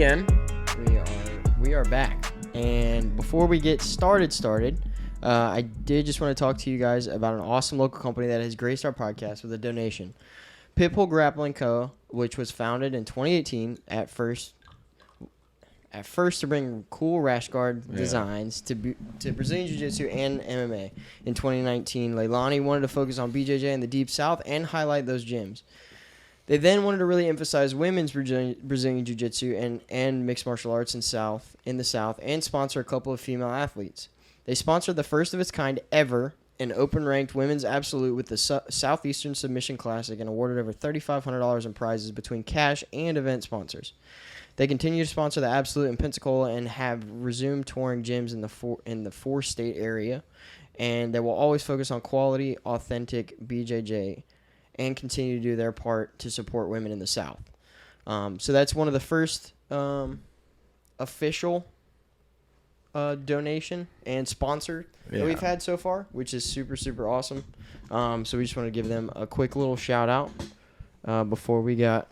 again. We are back. And before we get started, I did just want to talk to you guys about an awesome local company that has graced our podcast with a donation. Pitbull Grappling Co., which was founded in 2018 at first to bring cool rash guard designs to Brazilian Jiu-Jitsu and MMA. In 2019, Leilani wanted to focus on BJJ in the Deep South and highlight those gyms. They then wanted to really emphasize women's Brazilian Jiu-Jitsu and mixed martial arts in the South and sponsor a couple of female athletes. They sponsored the first of its kind ever, an open-ranked women's absolute with the Southeastern Submission Classic, and awarded over $3,500 in prizes between cash and event sponsors. They continue to sponsor the absolute in Pensacola and have resumed touring gyms in the four-state area, and they will always focus on quality, authentic BJJ, and continue to do their part to support women in the South. So that's one of the first official donation and sponsor that we've had so far, which is super, super awesome. So we just want to give them a quick little shout out before we got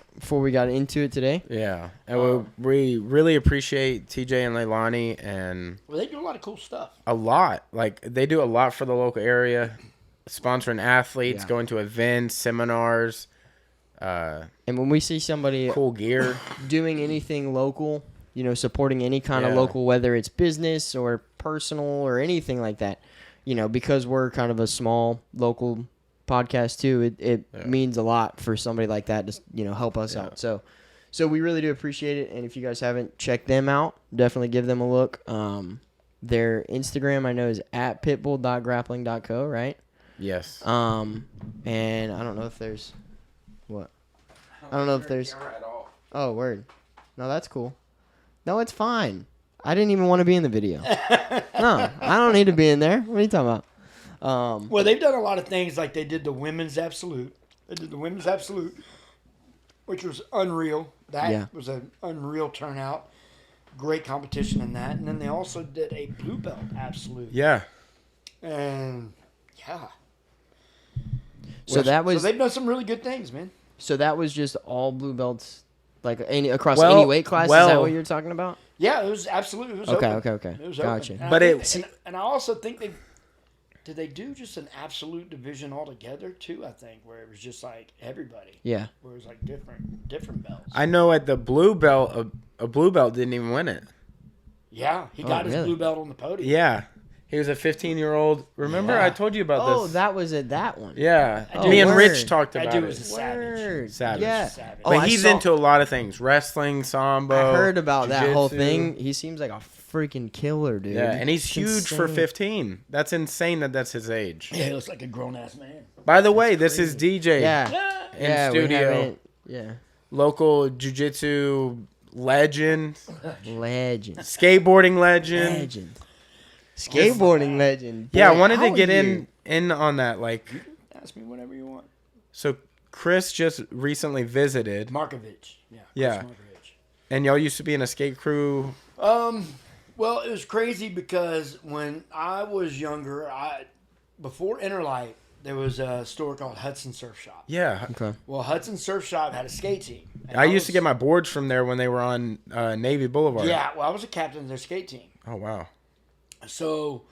into it today. Yeah, and we really appreciate TJ and Leilani, and they do a lot of cool stuff. A lot, like they do a lot for the local area, sponsoring athletes, going to events, seminars. And when we see somebody cool gear doing anything local, supporting any kind of local, whether it's business or personal or anything like that, because we're kind of a small local podcast too, it means a lot for somebody like that to, help us out. So we really do appreciate it. And if you guys haven't checked them out, definitely give them a look. Their Instagram, I know, is at pitbull.grappling.co, right? Yes. And I don't know if there's what? I don't know if there's. Oh, word. No, that's cool. No, it's fine. I didn't even want to be in the video. No, I don't need to be in there. What are you talking about? Well, they've done a lot of things, like they did the women's absolute. Which was unreal. That was an unreal turnout. Great competition in that. And then they also did a blue belt absolute. Yeah. And yeah. So they've done some really good things, man. So that was just all blue belts, like across any weight class. Is that what you're talking about? Yeah, it was absolutely. It was okay. open. Okay. It was Gotcha. Open. And I also think did they do just an absolute division altogether too? I think where it was just like everybody. Yeah. Where it was like different belts. I know at the blue belt, a blue belt didn't even win it. Yeah, he got his blue belt on the podium. Yeah. He was a 15-year-old. Remember, I told you about this. Oh, that was at that one. Yeah. Me and Rich talked about it. That dude was a savage. Yeah. But he's into a lot of things. Wrestling, sambo, I heard about jiu-jitsu. that whole thing. He seems like a freaking killer, dude. Yeah, and he's huge for 15. That's insane that's his age. Yeah, he looks like a grown-ass man. By the way, this is DJ. Yeah. In studio. Yeah. Local jiu-jitsu legend. Skateboarding legend. Skateboarding legend. Boy, yeah, I wanted to get in on that. Like, ask me whatever you want. So Chris just recently visited. Markovich. Yeah. And y'all used to be in a skate crew. Well, it was crazy because when I was younger, before Interlight, there was a store called Hudson Surf Shop. Yeah. Okay. Well, Hudson Surf Shop had a skate team. I used to get my boards from there when they were on Navy Boulevard. Yeah, well, I was a captain of their skate team. Oh, wow. So,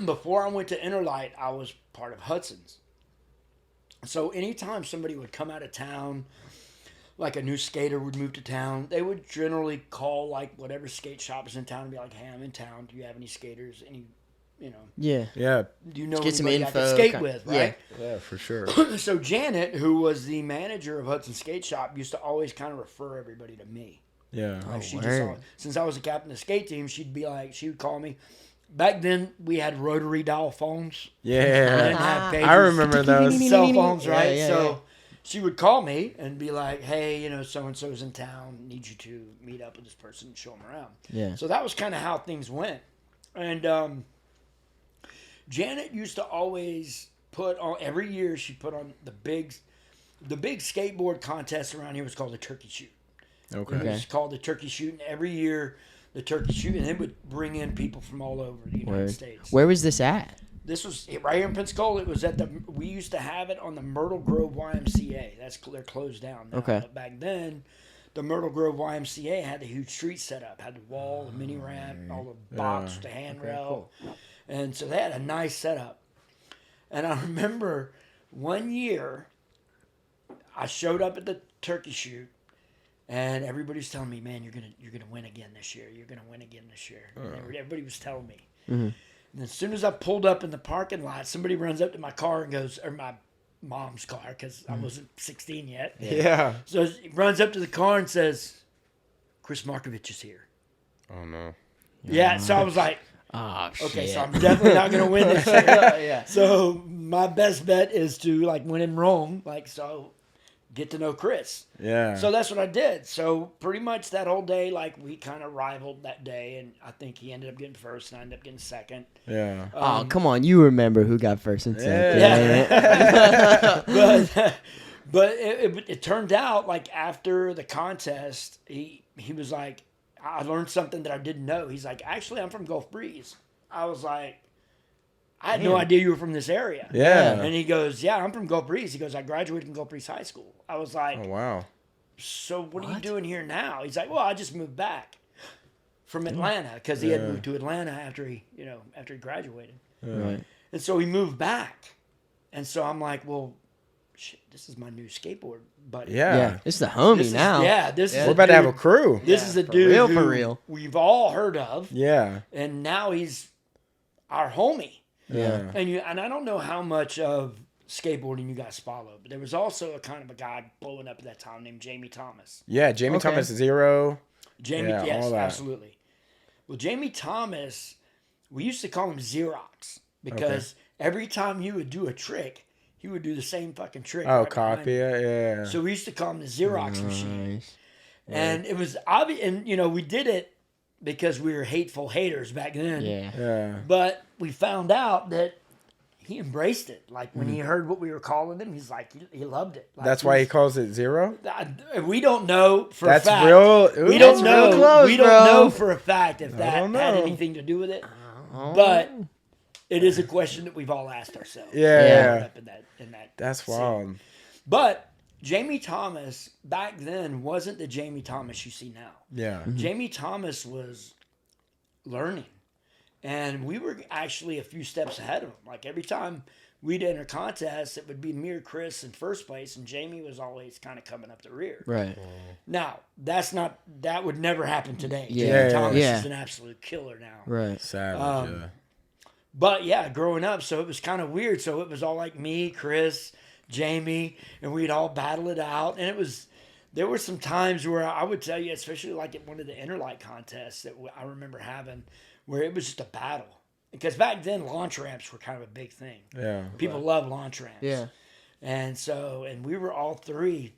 before I went to Interlight, I was part of Hudson's. So, anytime somebody would come out of town, like a new skater would move to town, they would generally call, like, whatever skate shop is in town and be like, hey, I'm in town. Do you have any skaters? Yeah. Do you know get some anybody info, I can skate with, right? Yeah, for sure. So, Janet, who was the manager of Hudson Skate Shop, used to always kind of refer everybody to me. Yeah. Like since I was a captain of the skate team, she would call me. Back then, we had rotary dial phones. Yeah. Pages, I remember those. Cell phones, right? Yeah. She would call me and be like, hey, so-and-so's in town. Need you to meet up with this person and show them around. Yeah. So that was kind of how things went. And Janet used to always put on, every year she put on the big skateboard contest around here was called the Turkey Shoot. Okay. It was called the Turkey Shoot, and every year the Turkey Shoot, and it would bring in people from all over the United States. Where was this at? This was right here in Pensacola. It was at we used to have it on the Myrtle Grove YMCA. They're closed down now. Okay. But back then, the Myrtle Grove YMCA had the huge street set up, had the wall, the mini ramp, all the box, the handrail. And so they had a nice setup. And I remember one year I showed up at the turkey shoot and everybody's telling me, man, you're gonna win again this year. You're gonna win again this year. And everybody was telling me. And as soon as I pulled up in the parking lot, somebody runs up to my car and goes, or my mom's car, because I wasn't 16 yet. Yeah. So he runs up to the car and says, Chris Markovich is here. Oh, no. Yeah, so I was like, Oh, shit. okay, so I'm definitely not going to win this year. Yeah. So my best bet is to, like, when in Rome, like, so get to know Chris. Yeah. So that's what I did. So pretty much that whole day, like, we kind of rivaled that day, and I think he ended up getting first, and I ended up getting second. Yeah. Oh, come on. You remember who got first and second. Yeah. But it turned out, like, after the contest, he was like, I learned something that I didn't know. He's like, actually, I'm from Gulf Breeze. I was like, I had no idea you were from this area. Yeah. And he goes, yeah, I'm from Gulf Breeze. He goes, I graduated from Gulf Breeze High School. I was like, Oh, wow. so what are you doing here now? He's like, well, I just moved back from Atlanta because he had moved to Atlanta after he graduated. Right. And so he moved back. And so I'm like, well, shit, this is my new skateboard buddy. Yeah. Yeah. It's the homie now. This is We're about to have a dude- crew. This is a for dude real, who for real. we've all heard of, Yeah. and now he's our homie. Yeah. And I don't know how much of skateboarding you guys follow, but there was also a kind of a guy blowing up at that time named Jamie Thomas. Yeah. Jamie Okay. Thomas Zero. Jamie, Yeah, yes, all that. absolutely. Well, Jamie Thomas, we used to call him Xerox because every time he would do a trick, he would do the same fucking trick. Oh, right behind copy him. it. Yeah. So we used to call him the Xerox machine. Nice. And it was obvious, and you know, we did it because we were hateful haters back then. Yeah. Yeah. But we found out that he embraced it. Like when he heard what we were calling him, he's like, he loved it. Like, That's why he calls it Zero? we don't know for That's a fact. real. We Ooh. don't That's real know. close, we don't bro. know for a fact if that don't had know. anything to do with it. But it is a question that we've all asked ourselves. Yeah. Up in that That's scene. wild. But Jamie Thomas back then wasn't the Jamie Thomas you see now. Yeah. Jamie Thomas was learning. And we were actually a few steps ahead of him. Like every time we'd enter contests, it would be me or Chris in first place, and Jamie was always kind of coming up the rear. Right. Now, that would never happen today. Yeah. Jamie Thomas Yeah. is an absolute killer now. Right. Savage. Yeah. But yeah, growing up, so it was kind of weird. So it was all like me, Chris, Jamie, and we'd all battle it out. And there were some times where I would tell you, especially like at one of the Interlight contests that I remember having, where it was just a battle. Because back then, launch ramps were kind of a big thing. Yeah. People love launch ramps. Yeah. And we were all three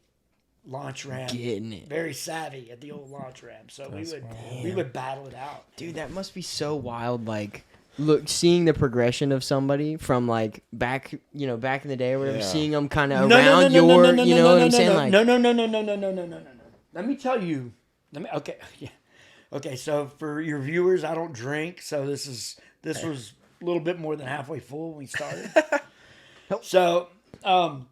launch ramp, Getting it. very savvy at the old launch ramp. So we would battle it out. Dude, that must be so wild. Like, look, seeing the progression of somebody from like back in the day or whatever, Yeah. seeing them kind of around you know what I'm saying? Like, No. Let me tell you. Okay, so for your viewers, I don't drink, so this was a little bit more than halfway full when we started. So, All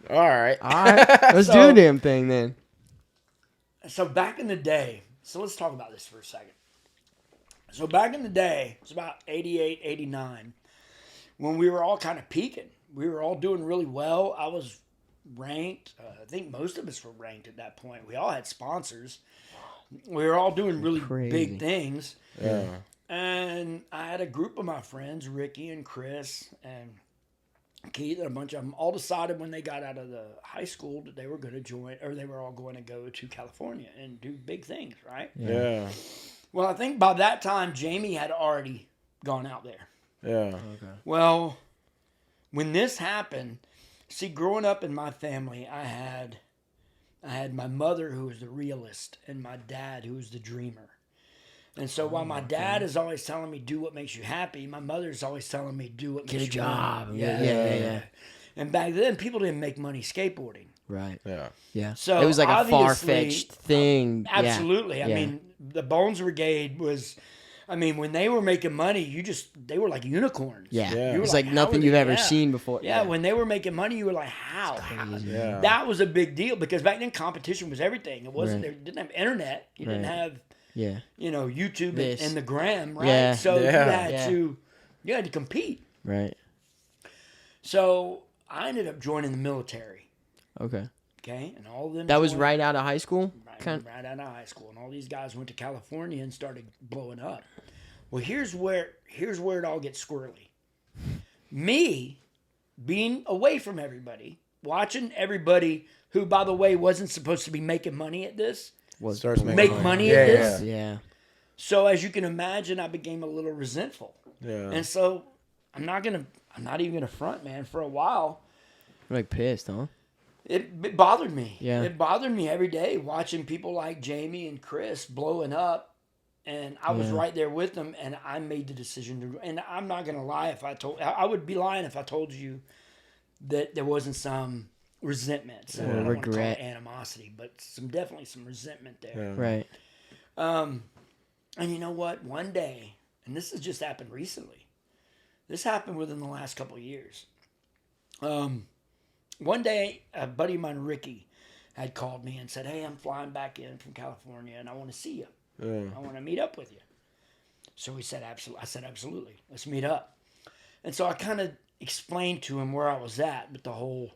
right. all right, let's do So- a damn thing then. so back in the day, so let's talk about this for a second. So back in the day, it's about 88, 89, when we were all kind of peaking. We were all doing really well. I was ranked. I think most of us were ranked at that point. We all had sponsors. We were all doing really Crazy. big things. Yeah. And I had a group of my friends, Ricky and Chris and Keith, and a bunch of them, all decided when they got out of the high school that they were going to join, or they were all going to go to California and do big things, right? Yeah. Well, I think by that time, Jamie had already gone out there. Yeah. Well, when this happened, see, growing up in my family, I had my mother who was the realist and my dad who was the dreamer. And so while my dad is always telling me do what makes you happy, my mother's always telling me do what Get makes a you job. money. Yeah. And back then, people didn't make money skateboarding. Right. Yeah. Yeah. So it was like a obviously- far-fetched thing. Absolutely. Yeah. I mean, the Bones Brigade was I mean, when they were making money, they were like unicorns. Yeah. Yeah. You were It's like how nothing are you've they- ever seen before. Yeah, when they were making money, you were like, how? Yeah. That was a big deal because back then competition was everything. It wasn't. Right. They didn't have internet. You didn't Right. have, Yeah. YouTube This. and the gram, right? Yeah. So Yeah. you had to compete. Right. So I ended up joining the military. Okay. Okay, and all of them. That was joined- right out of high school? right out of high school, and all these guys went to California and started blowing up. Well, here's where it all gets squirrely. Me being away from everybody, watching everybody who, by the way, wasn't supposed to be making money at this, Starts make money at this. Yeah. So as you can imagine, I became a little resentful, Yeah. and so I'm not even gonna front, man. For a while, You're like pissed, huh? it bothered me. Yeah. It bothered me every day watching people like Jamie and Chris blowing up. And I was Yeah. right there with them, and I made the decision to. And I'm not gonna lie I would be lying if I told you that there wasn't some resentment, some, I don't wanna call it regret. animosity, but definitely some resentment there. Yeah. Right. And you know what? One day, and this has just happened recently. This happened within the last couple of years. One day, a buddy of mine, Ricky, had called me and said, "Hey, I'm flying back in from California, and I want to see you. I want to meet up with you." So he said, "Absolutely." I said, "Absolutely. Let's meet up." And so I kind of explained to him where I was at with the whole,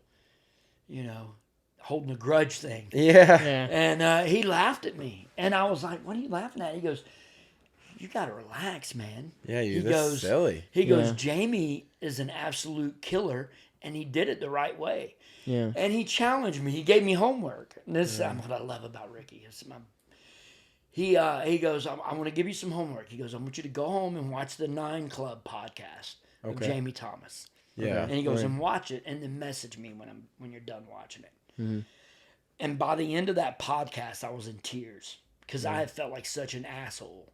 holding a grudge thing. Yeah. Yeah. And he laughed at me. And I was like, "What are you laughing at?" He goes, "You got to relax, man." Yeah, He this goes, is silly. He goes, Yeah. "Jamie is an absolute killer, and he did it the right way." Yeah. And he challenged me. He gave me homework. And this is what I love about Ricky. He goes, I want to give you some homework. He goes, I want you to go home and watch the 9 Club podcast of Okay. Jamie Thomas. Yeah. And he goes, and watch it, and then message me when you're done watching it. Mm-hmm. And by the end of that podcast, I was in tears because I had felt like such an asshole.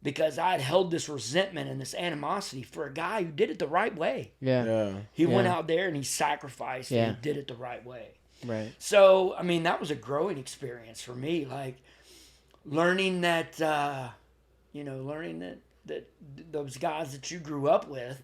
Because I had held this resentment and this animosity for a guy who did it the right way. Yeah. Yeah. He went Yeah. out there and he sacrificed Yeah. and he did it the right way. Right. So, I mean, that was a growing experience for me. Like, learning that, that those guys that you grew up with,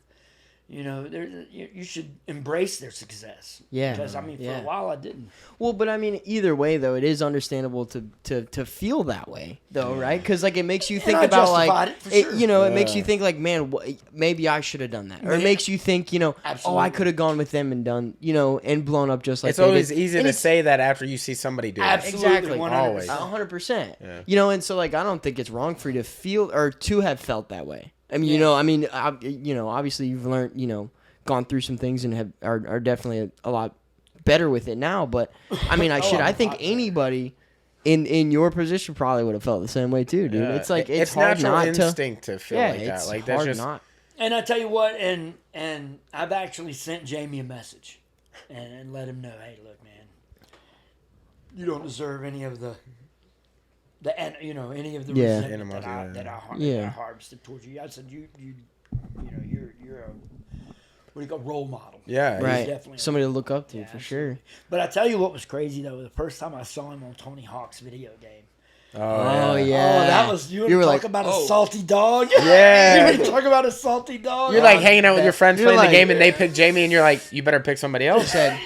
you should embrace their success. Yeah. Because, I mean, for Yeah. a while I didn't. Well, but I mean, either way, though, it is understandable to feel that way, though, right? Because like it makes you think I about justified it, for sure. it makes you think like, man, maybe I should have done that, or it Yeah. makes you think, oh, I Absolutely. could have gone with them and done, and blown up just like It's they always did. easy And to it's- say that after you see somebody do it. Absolutely, Exactly. 100%. 100%. Yeah. And so like I don't think it's wrong for you to feel or to have felt that way. I mean, obviously you've learned, gone through some things and are definitely a lot better with it now. But I mean, I think anybody in your position probably would have felt the same way too, dude. Yeah. It's like it's hard natural not instinct to feel like that. it's Like hard that's just not. And I tell you what, and I've actually sent Jamie a message and let him know, hey, look, man, you don't deserve any of the any of the Yeah. resentment that I Yeah. harvested towards you. I said you're a what do you call role model. yeah. He's Right. definitely Somebody to look up to Yeah, for sure. But I tell you what was crazy though, the first time I saw him on Tony Hawk's video game. Oh yeah. Oh, that was you. You were Talk like, about oh. a salty dog. Yeah. You talk about a salty dog. You're like hanging out with your friends You're playing like- the game, and they pick Jamie, and you're like, you better pick somebody else. Yeah,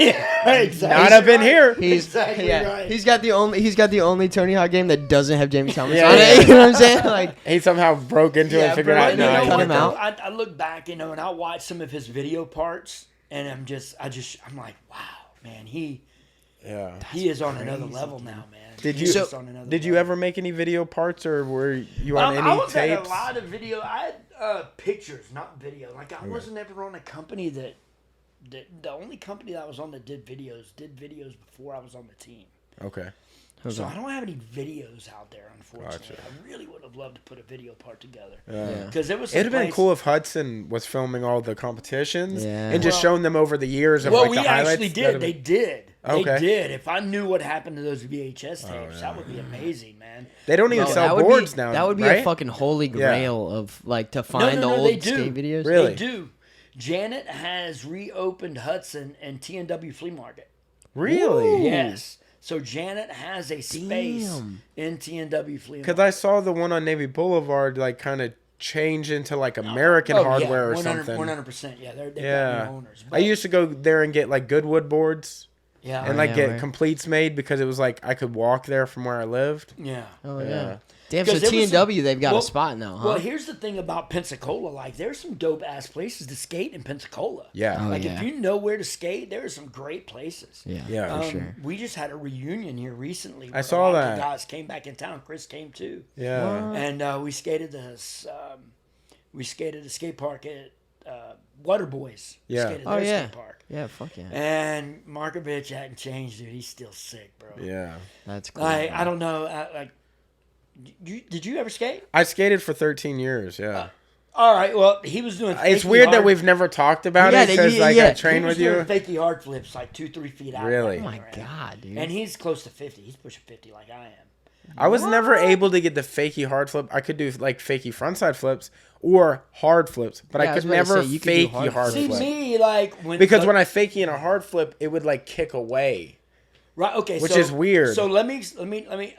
exactly. Not up in here. He's Exactly right. He's got the only Tony Hawk game that doesn't have Jamie Thomas Yeah, on yeah. it. You know what I'm saying? Like He somehow broke into it Yeah, and figured bro, out. You no, know cut what, him out. though? I look back, and I watch some of his video parts, and I'm like, wow, man, he is on another level now, man. Did He you- is So, on another Did you level. ever make any video parts, or were you on any I was at tapes? a lot of video. I had pictures, not video. Like I wasn't ever on a company that the only company that I was on that did videos before I was on the team. Okay. So I don't have any videos out there, unfortunately. Gotcha. I really would have loved to put a video part together Yeah. because it was. It'd have been someplace- cool if Hudson was filming all the competitions Yeah. and just Well- showing them over the years of Well, like we the highlights. actually did. That'd They have did. Okay. They did. If I knew what happened to those VHS tapes, yeah. that would be amazing, man. They don't even Bro, sell that would boards be, now. That would be right? a fucking holy grail of like to find the they old do. skate videos. Really? They do. Janet has reopened Hudson and T&W Flea Market. Really? Yes. So Janet has a space in TNW Flea Because Market. I saw the one on Navy Boulevard like kind of change into like American hardware or 100, something. 100%. Yeah, they've got Yeah. new owners. I used to go there and get like Goodwood boards Yeah. and like yeah, get right. completes made because it was like I could walk there from where I lived. Yeah. Oh Yeah. yeah. Damn. So 'Cause there was TNW, they've got well- a spot now, huh? Well, here's the thing about Pensacola. Like, there's some dope ass places to skate in Pensacola. Yeah. Oh, Like, yeah. if you know where to skate, there are some great places. yeah. Yeah. For sure. We just had a reunion here recently. where saw a lot of the that. guys came back in town. Chris came too. Yeah. And we skated this. We skated the skate park at Waterboys. Yeah. Skated Oh their yeah. skate park. Yeah. Fuck yeah. And Markovich hadn't changed, dude. He's still sick, bro. Yeah. That's cool. Like, man. I don't know. Did you ever skate? I skated for 13 years. Yeah. All right. Well, he was doing. It's fakey weird that hard- we've never talked about Yeah, it because like yeah. I he trained was with you. doing fakey hard flips like 2-3 feet out. Really? Oh my Right. god, dude. And he's close to 50. He's pushing 50 like I am. I was never able to get the fakie hard flip. I could do like fakie frontside flips or hard flips, but Yeah, I I was could about to never say, you could do fakie hard hard See flip. me like when Because when I fakie in a hard flip, it would like kick away. right okay which so, is weird. So let me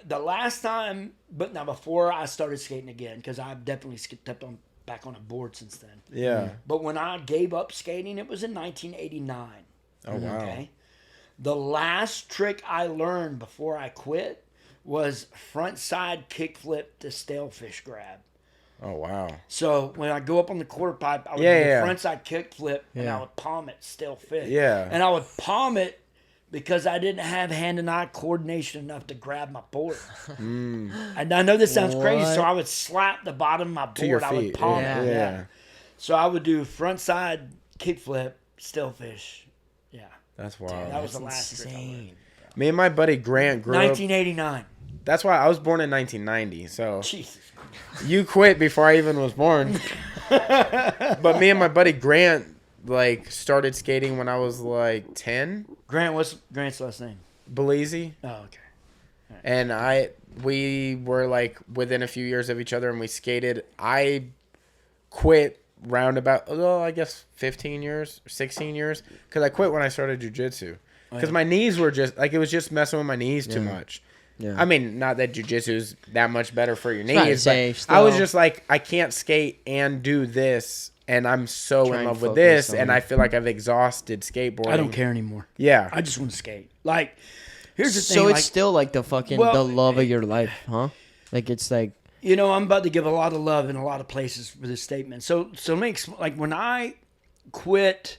the last time, but now before I started skating again because I've definitely stepped on back on a board since then. Yeah. But when I gave up skating, it was in 1989. Oh wow. Okay. The last trick I learned before I quit was frontside kickflip to Stalefish grab. Oh wow. So when I go up on the quarter pipe, I would Yeah, do yeah. a frontside kickflip and Yeah. I would palm it Stalefish. Yeah. And I would palm it because I didn't have hand and eye coordination enough to grab my board. And I know this sounds crazy, so What? I would slap the bottom of my To your board. I would feet. palm Yeah. it. Yeah. So I would do frontside kickflip, Stalefish. Yeah. That's wild. That was the last trick I learned. insane. Me and my buddy Grant grew up. 1989. That's why I was born in 1990. So Jesus. you quit before I even was born. But me and my buddy Grant like started skating when I was like 10. Grant, what's Grant's last name? Belize. Oh, okay. And we were like within a few years of each other and we skated. I quit round about, I guess 15 years, 16 years. Because I quit when I started jujitsu. Because my knees were just, like it was just messing with my knees too much. Yeah. I mean, not that jujitsu is that much better for your about to knees, say, but I was still- just like, I can't skate and do this. And I'm so Try in and love with focus this. on And it. I feel like I've exhausted skateboarding. I don't care anymore. Yeah. I just want to skate. Like, here's the thing. So it's like, still like the fucking Well, the love of your life, huh? Like it's like you know, I'm about to give a lot of love in a lot of places for this statement. So let me like when I quit.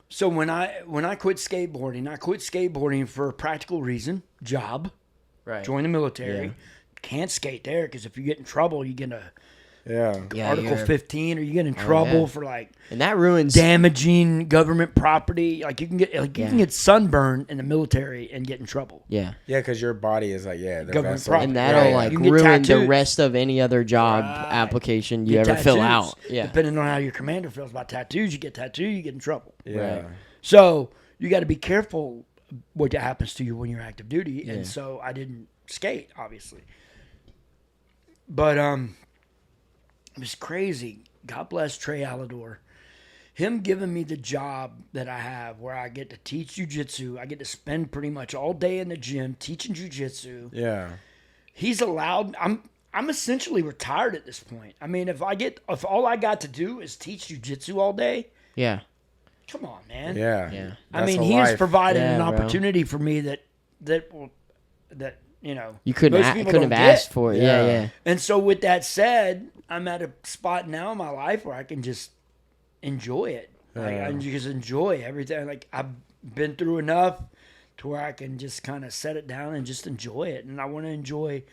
So when I quit skateboarding, I quit skateboarding for a practical reason: job, right. join the military. Yeah. Can't skate there because if you get in trouble, you get a Yeah. Yeah, Article you're- 15, or you get in trouble yeah. for like and that ruins damaging government property. Like you can get you can get sunburned in the military and get in trouble. Yeah. Yeah, because your body is like, the Government vessel. property. And that'll Right. like You can get ruin the tattoos. rest of any other job Right. application you Get ever fill tattoos. out. Yeah. Depending on how your commander feels about tattoos, you get tattooed, you get in trouble. Yeah. Right. So you got to be careful what happens to you when you're active duty. Yeah. And so I didn't skate, obviously. But it was crazy. God bless Trey Alador. Him giving me the job that I have where I get to teach jiu-jitsu. I get to spend pretty much all day in the gym teaching jiu-jitsu. Yeah. He's allowed. I'm essentially retired at this point. I mean, if all I got to do is teach jiu-jitsu all day, Yeah. come on, man. Yeah. Yeah. I That's mean, a he has life. provided Yeah, an bro. opportunity for me that you know You couldn't most people couldn't don't have get. asked for it. Yeah. Yeah, yeah. And so, with that said, I'm at a spot now in my life where I can just enjoy it. Like, I can just enjoy everything. Like I've been through enough to where I can just kind of set it down and just enjoy it. And I want to enjoy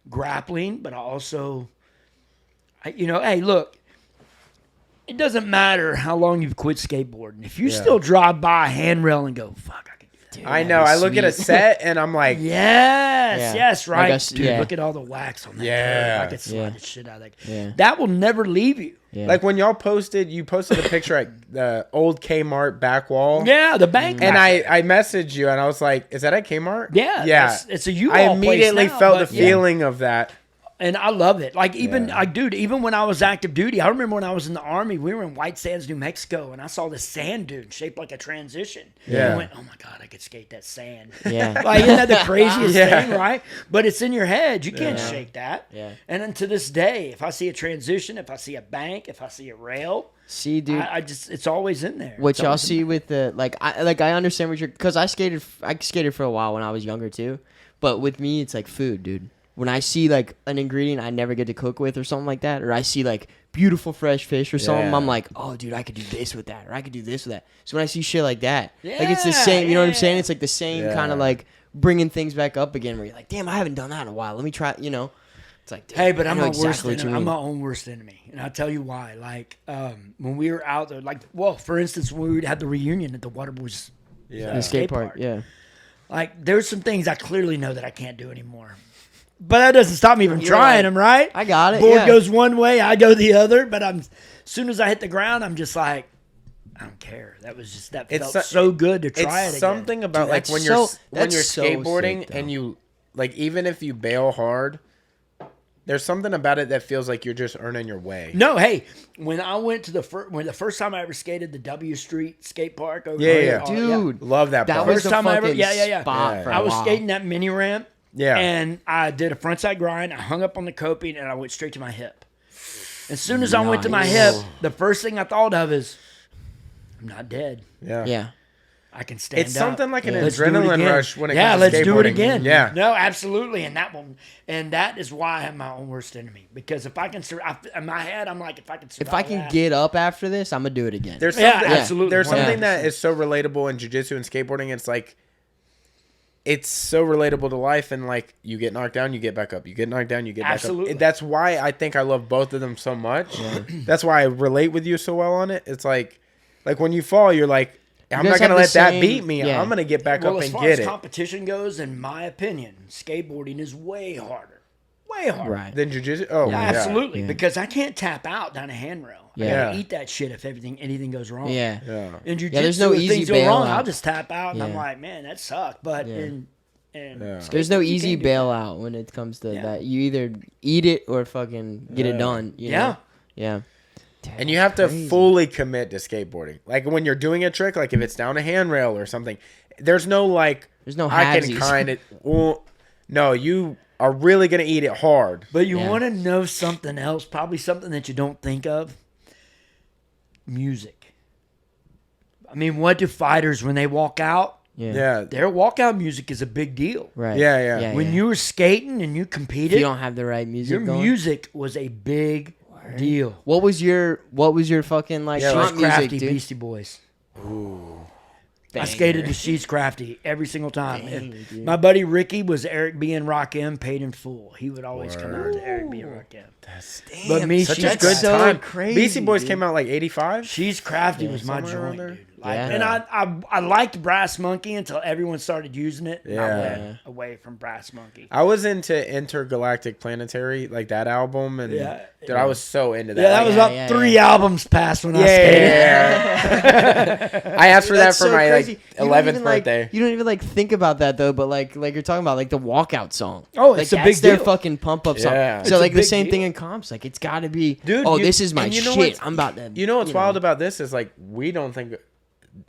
grappling, but I also, hey, look. It doesn't matter how long you've quit skateboarding. If you still drive by a handrail and go, "Fuck, I could do that." I know. I look at a set and I'm like, Yes, yes, Like right. us- Dude, yeah. look at all the wax on that. Yeah. curve. I could slide Yeah. the shit out of that. Yeah. That will never leave you. Yeah. like when y'all you posted a picture at the old Kmart back wall. Yeah, the bank. And back there. I messaged you and I was like, is that at Kmart? Yeah, Yeah. it's a U-Haul I place immediately now, felt but- the feeling of that. And I love it. Like even even when I was active duty, I remember when I was in the Army, we were in White Sands, New Mexico, and I saw this sand dune shaped like a transition. Yeah. And I went, oh my God, I could skate that sand. Yeah. Like, isn't that the craziest thing, right? But it's in your head. You can't Yeah. shake that. Yeah. And then to this day, if I see a transition, if I see a bank, if I see a rail, See, dude. I just, it's always in there. What It's y'all always in see with the I understand what you're, because I skated for a while when I was younger too, but with me it's like food, dude. When I see like an ingredient I never get to cook with or something like that, or I see like beautiful fresh fish or something, Yeah. I'm like, oh dude, I could do this with that, or I could do this with that. So when I see shit like that, like it's the Yeah, same, you know what I'm yeah. saying? It's like the same Yeah. kind of like bringing things back up again, where you're like, damn, I haven't done that in a while. Let me try, you know. It's like, dude, Hey, but I I'm know my exactly worst what you enemy. I'm mean. my own worst enemy, and I'll tell you why. Like when we were out there, like for instance, when we would have the reunion at the Waterboys, Yeah. The skate park, yeah. like there's some things I clearly know that I can't do anymore. But that doesn't stop me from trying like, them, right? I got it, Board yeah. goes one way, I go the other. But as soon as I hit the ground, I'm just like, I don't care. That It's felt so good to try it It's again. something about Dude, like that's when you're so- when that's you're so skateboarding sick, though. and you like even if you bail hard, there's something about it that feels like you're just earning your way. No, hey, when I went to the first time I ever skated the W Street skate park over Yeah, here, yeah. Dude, Love that that part. was First the time I ever- fucking yeah. spot for a I was while. skating that mini ramp. Yeah. And I did a frontside grind. I hung up on the coping and I went straight to my hip. As soon as I went to my hip, the first thing I thought of is, I'm not dead. Yeah. Yeah. I can stand It's up. something like an Let's do it adrenaline again. rush when it yeah, comes to let's do it skateboarding. again. Yeah. No, absolutely. And that is why I have my own worst enemy. Because if I can, in my head, I'm like, if I can survive If I can that- get up after this, I'm gonna do it again. There's Yeah, something, absolutely. There's something 100%. that is so relatable in jiu-jitsu and skateboarding. It's like it's so relatable to life, and like you get knocked down, you get back up. You get knocked down, you get back Absolutely. up. That's why I think I love both of them so much. That's why I relate with you so well on it. It's like when you fall, you're like, I'm guys not gonna have the let that same- beat me. yeah. I'm gonna get back well, up as and far get as it. competition goes, in my opinion, skateboarding is way harder. Way harder. Right. Then jiu-jitsu. Oh, Yeah, yeah. absolutely. Yeah. Because I can't tap out down a handrail. I Yeah. gotta eat that shit if anything goes wrong. Yeah. Yeah. In jiu-jitsu, there's no if easy things go wrong, bailout. I'll just tap out, and I'm Yeah. like, man, that sucked. But Yeah. in Yeah. There's no skateboarding, you easy can't do that. bailout when it comes to Yeah. that. You either eat it or fucking get it Yeah. done. You Yeah. know? Yeah. And you have to Crazy. fully commit to skateboarding. Like when you're doing a trick, like if it's down a handrail or something, there's no like, There's no I can halvesies. kind of, well, no, you are really going to eat it hard. But you Yeah. want to know something else, probably something that you don't think of. Music. I mean, what do fighters when they walk out? Yeah. Yeah. Their walkout music is a big deal. Right. Yeah, yeah. When you were skating and you if competed, you don't have the right music your going. music was a big deal. What was your fucking like Yeah, She's front music, Crafty, dude? Beastie Boys. I Banger. skated to She's Crafty every single time. Dang, If dude. my buddy Ricky was Eric B. and Rock M, paid in full. He would always come out to Eric B. and Rock M. But me, Such She's a good Crafty. so time. crazy, Beastie Boys dude. came out like 85. She's Crafty was my somewhere around joint, there. dude. Like, Yeah. And I liked Brass Monkey until everyone started using it. And I Yeah. went away from Brass Monkey. I was into Intergalactic Planetary, like that album, and Yeah. dude, I was so into that. Yeah, that Like, was Yeah, about yeah, 3 albums past when I yeah, skated. yeah. I asked for that That's for so my crazy. like You don't 11th even, like- birthday. you don't even like think about that though, but like you're talking about like the walkout song. Oh, like, it's a that's big their deal. fucking pump up song. Yeah. So It's a like the big same thing deal. in comps. Like it's got to be, Dude, oh, you- this is my and you know shit. what's- I'm about to. You know what's wild about this is like we don't think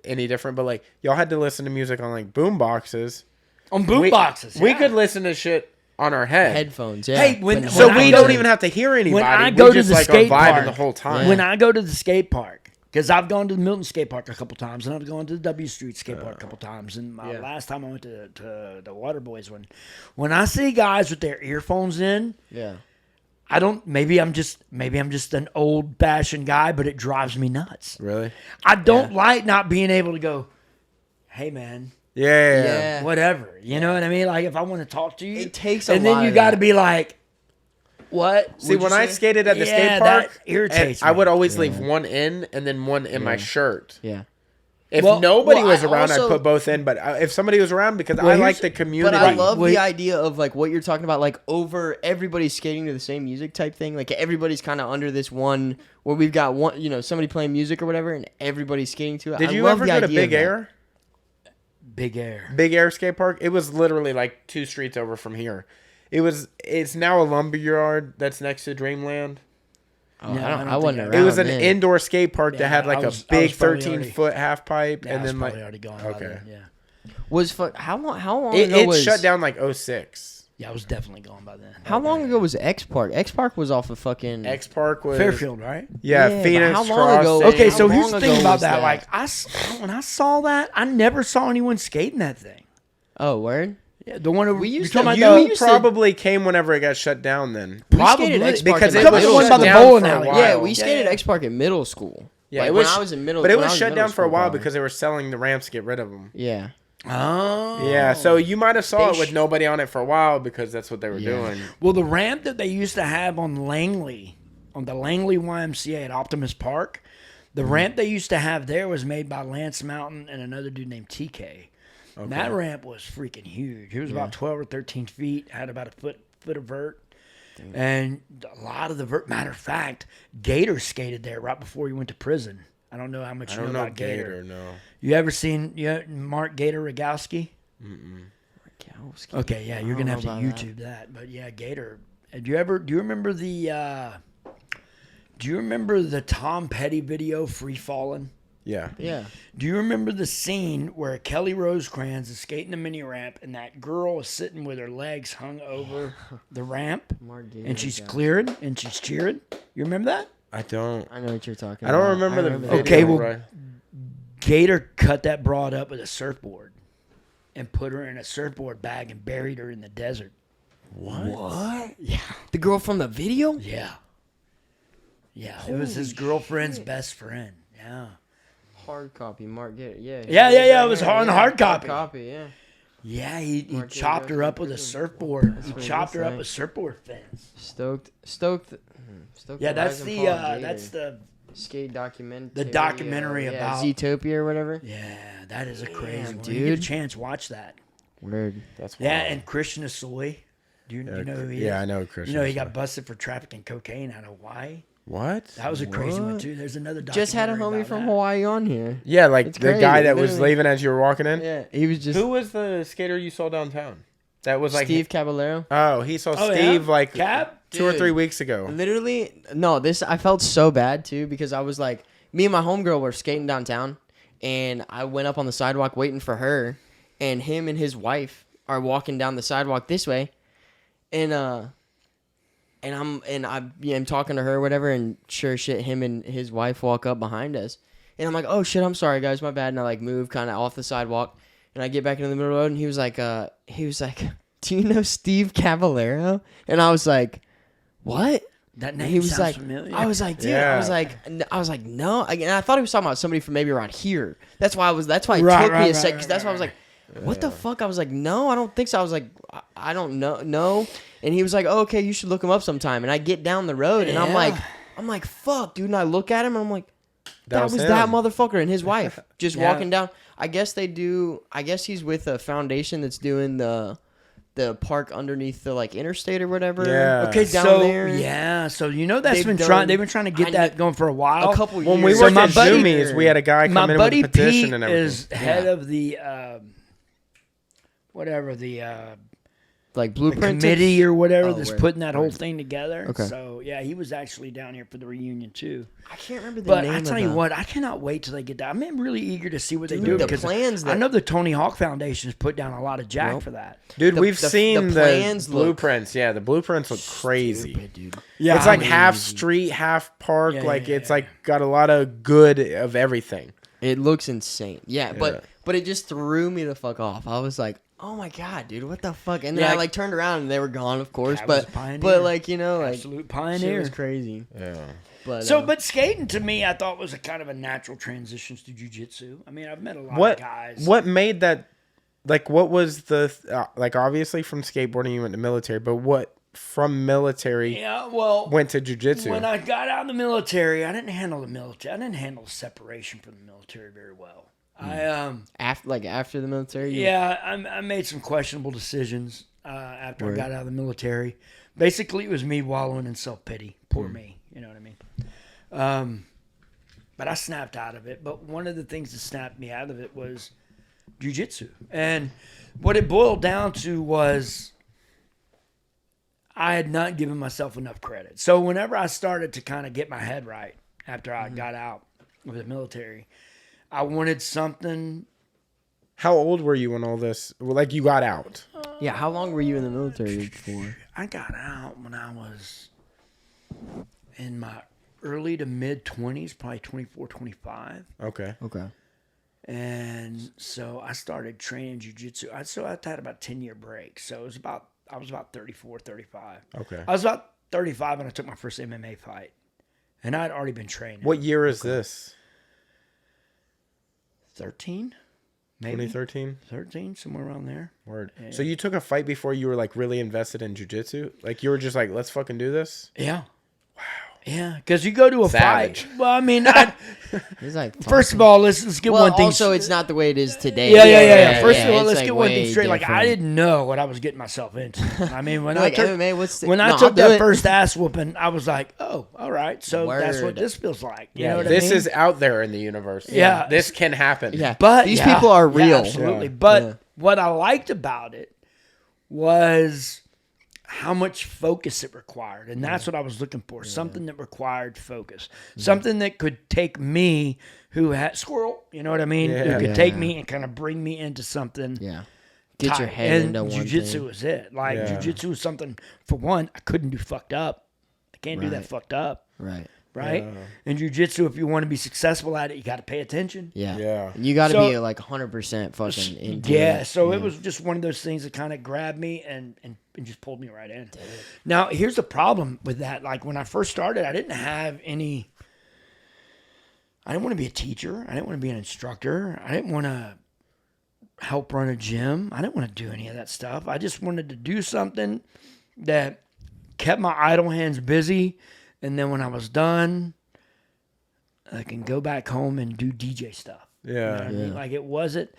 any different, but like y'all had to listen to music on like boom boxes. On boom boxes. We yeah. could listen to shit on our head. headphones. Yeah. Hey, when- But So when we I don't go- even have to hear anybody. when I We go to just the like are skate vibing park, the whole time. Yeah. When I go to the skate park, because I've gone to the Milton skate park a couple times, and I've gone to the W Street skate park a couple times, and my last time I went to the Waterboys one, when I see guys with their earphones in, yeah. I don't. Maybe I'm just an old fashioned guy, but it drives me nuts. Really? I don't like not being able to go, hey man, Yeah. Yeah. whatever. You know what I mean? Like if I want to talk to you, It takes a and then lot you of got to that. be like, what? See, when I skated at the Yeah, skate that park, irritates and I me. would always leave one in and then one in my shirt. Yeah. If Well- nobody well, was I around, also- I'd put both in. But if somebody was around, because I here's- like the community. But I love Wait. the idea of like what you're talking about, like over everybody's skating to the same music type thing. Like everybody's kind of under this one where we've got one, somebody playing music or whatever, and everybody's skating to it. Did I you love ever the go to idea of Big that. Air? Big Air. Big Air skate park. It was literally like 2 streets over from here. It's now a lumberyard that's next to Dreamland. Oh, Yeah, I I don't wasn't think around It was an then. indoor skate park that Yeah, had like I was a big probably 13-foot half pipe, Yeah, and I was then probably like already gone. okay. By then, yeah. How long it ago was shut down like 06. Yeah, I was definitely gone by then. How long ago was X Park? X Park was off of fucking X Park was Fairfield, right? Yeah, Yeah, but Phoenix. how long ago- Crossing. Okay, How so here's long the thing ago about was that. that? Like, when I saw that, I never saw anyone skating that thing. Oh, word? Yeah, the one We you're used talking to- about we the- used to- Probably came whenever it got shut down. Then We Probably, skated X Park because in it middle was the one shut by the down bowling for a alley. while. Yeah, we Yeah, skated yeah. X Park in middle school. Yeah, Like, it was. when I was in middle. But it when I was in shut middle down for a school, while probably. because they were selling the ramps to get rid of them. Yeah. Oh. Yeah, so you might have saw They it with nobody on it for a while because that's what they were Yeah. doing. Well, the ramp that they used to have on Langley, on the Langley YMCA at Optimus Park, the ramp they used to have there was made by Lance Mountain and another dude named TK. And that ramp was freaking huge. It was about 12 or 13 feet, had about a foot of vert. And a lot of the vert, matter of fact, Gator skated there right before he went to prison. I don't know how much I you know don't know about Gator. no. You ever seen Mark Gator Rogowski? Okay, yeah, you're gonna have to YouTube that. But yeah, Gator. Do you remember the Tom Petty video, Free Fallin'? Yeah. Yeah. Do you remember the scene where Kelly Rosecrans is skating the mini ramp and that girl is sitting with her legs hung over the ramp and she's clearing and she's cheering? You remember that? I don't. I know what you're talking I about. don't remember the that. video. Okay, well, right? Gator cut that broad up with a surfboard and put her in a surfboard bag and buried her in the desert. What? Yeah. The girl from the video? Yeah. Yeah. It was his girlfriend's best friend. Yeah. Hard copy, Mark. Yeah. Yeah. It was on hard copy. Yeah. Yeah, he Mark chopped Gator her up with a surfboard. That's He what it chopped her looks up like. with surfboard fins. Stoked. Yeah, that's Rise and the Fall of that's Gator. the skate documentary. the documentary about- Zootopia or whatever. yeah, that is a crazy Damn, one. You get a dude. chance, watch that. Word. That's Yeah, wild. and Christian Asoy. Do you know who he is? Yeah, I know Christian. You know he got busted for trafficking cocaine out of Hawaii. what? That was a crazy one What? too. There's another documentary Just had a homie about from that. Hawaii on here. Yeah, like It's the crazy, guy that was literally. leaving as you were walking in. Yeah, he was just Who was the skater you saw downtown? That was like Steve Caballero. Oh, he saw Oh, Steve yeah? like Cab? 2 or Dude. 3 weeks ago. Literally, no. This I felt so bad too because I was like, me and my homegirl were skating downtown, and I went up on the sidewalk waiting for her, and him and his wife are walking down the sidewalk this way, and I'm talking to her or whatever, and sure shit, him and his wife walk up behind us, and I'm like, oh shit, I'm sorry guys, my bad, and I like move kind of off the sidewalk, and I get back into the middle of the road, and he was like, do you know Steve Caballero? And I was like, what? That And name he was sounds like, familiar. I was like, dude, Yeah. I was like, no, and I thought he was talking about somebody from maybe around here. That's why it Right, took me right, a second. right, That's why I was like, what the fuck? I was like, no, I don't think so. I was like, I don't know, no. And he was like, oh, okay, you should look him up sometime. And I get down the road, and I'm like, fuck, dude. And I look at him, and I'm like, that was that him. motherfucker and his wife just Yeah. walking down. I guess he's with a foundation that's doing the park underneath the like interstate or whatever. Yeah. Okay, down so there. yeah, so you know that's They've been done- trying. They've been trying to get I that know- going for a while. A couple When years. we So worked my at buddy- Zoomies, we had a guy My come in buddy with a petition Pete and everything. is head of the whatever the like blueprint committee or whatever Oh, that's right, putting that whole right. thing together. Okay. So yeah, he was actually down here for the reunion too. I can't remember the But name. I tell you of what, I cannot wait till they get that. I'm really eager to see what they Dude, do the because plans I that- know the Tony Hawk Foundation has put down a lot of jack Nope. for that. Dude, the- we've the seen the plans look blueprints. Yeah, the blueprints look crazy. Stupid, dude. Yeah, It's like half street, half park. Yeah, like yeah, it's yeah. like got a lot of good of everything. It looks insane. Yeah, Yeah. but it just threw me the fuck off. I was like, oh my god, dude, what the fuck? And then Yeah. I like turned around and they were gone, of course. Cat was a But pioneer. like like absolute shit pioneer. was crazy. Yeah. But So, but skating to me, I thought was a kind of a natural transition to jujitsu. I mean, I've met a lot What of guys. what made that? Like, what was the like? Obviously, from skateboarding, you went to military, but what from military Yeah, well, went to jujitsu? when I got out of the military, I didn't handle the military. I didn't handle separation from the military very well. after the military, I made some questionable decisions after I got out of the military. Basically, it was me wallowing in self-pity. Poor me. You know what I mean? But I snapped out of it. But one of the things that snapped me out of it was jiu-jitsu. And what it boiled down to was I had not given myself enough credit. So whenever I started to kind of get my head right after I got out of the military, I wanted something. How old were you when all this? Well, like you got out. Yeah, how long were you in the military for? I got out when I was in my early to mid 20s, probably 24, 25. Okay. Okay. And so I started training jiu-jitsu. So I had about a 10-year break. So I was about 34, 35. Okay. I was about 35 when I took my first MMA fight. And I'd already been training. What year is this? 13? Maybe. 2013? 13, somewhere around there. Word. Yeah. So you took a fight before you were like really invested in jiu-jitsu? Like you were just like, let's fucking do this? Yeah. Wow. Yeah, because you go to a Savage. fight. Well, I mean, He's like, first of all, let's get one thing. Also, it's not the way it is today. Yeah. First of all, it's let's like get one thing way straight. Like, I different. didn't know what I was getting myself into. I mean, when Like, I took MMA, what's the- when No, I I'll took do that it. first ass whooping, I was like, oh, all right. So that's what Word. this feels like. You Yeah. know what This I mean? is out there in the universe. Yeah. This can happen. Yeah, But these yeah, people are yeah, real. absolutely. Yeah. But Yeah. what I liked about it was how much focus it required. And that's what I was looking for. Something that required focus. Something that could take me who had squirrel, you know what I mean? Yeah. Who could Yeah. take me and kind of bring me into something. Yeah. Get your tight. head And into one jiu-jitsu thing. was it. Like Yeah. jiu-jitsu was something, for one, I couldn't do fucked up. I can't do that Right. fucked up. Right. Right? Yeah. And jiu-jitsu, if you want to be successful at it, you got to pay attention. Yeah. Yeah. And you got to So- be like 100% fucking into Yeah, it. so it was just one of those things that kind of grabbed me and just pulled me right in. Now, here's the problem with that. Like, when I first started, I didn't want to be a teacher. I didn't want to be an instructor. I didn't want to help run a gym. I didn't want to do any of that stuff. I just wanted to do something that kept my idle hands busy. And then when I was done, I can go back home and do DJ stuff. You know what I mean? Yeah. Like it wasn't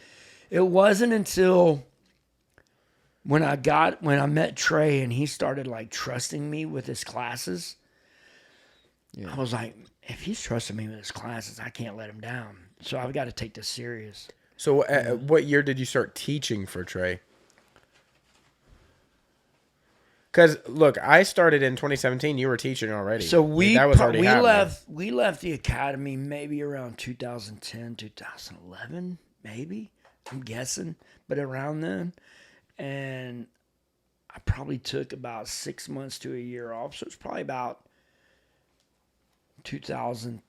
until when I met Trey and he started like trusting me with his classes. Yeah. I was like, if he's trusting me with his classes, I can't let him down. So I've got to take this serious. So what year did you start teaching for Trey? Because look, I started in 2017. You were teaching already. So That was already happening. we left the academy maybe around 2010, 2011, maybe. I'm guessing, but around then. And I probably took about 6 months to a year off. So it's probably about 2000.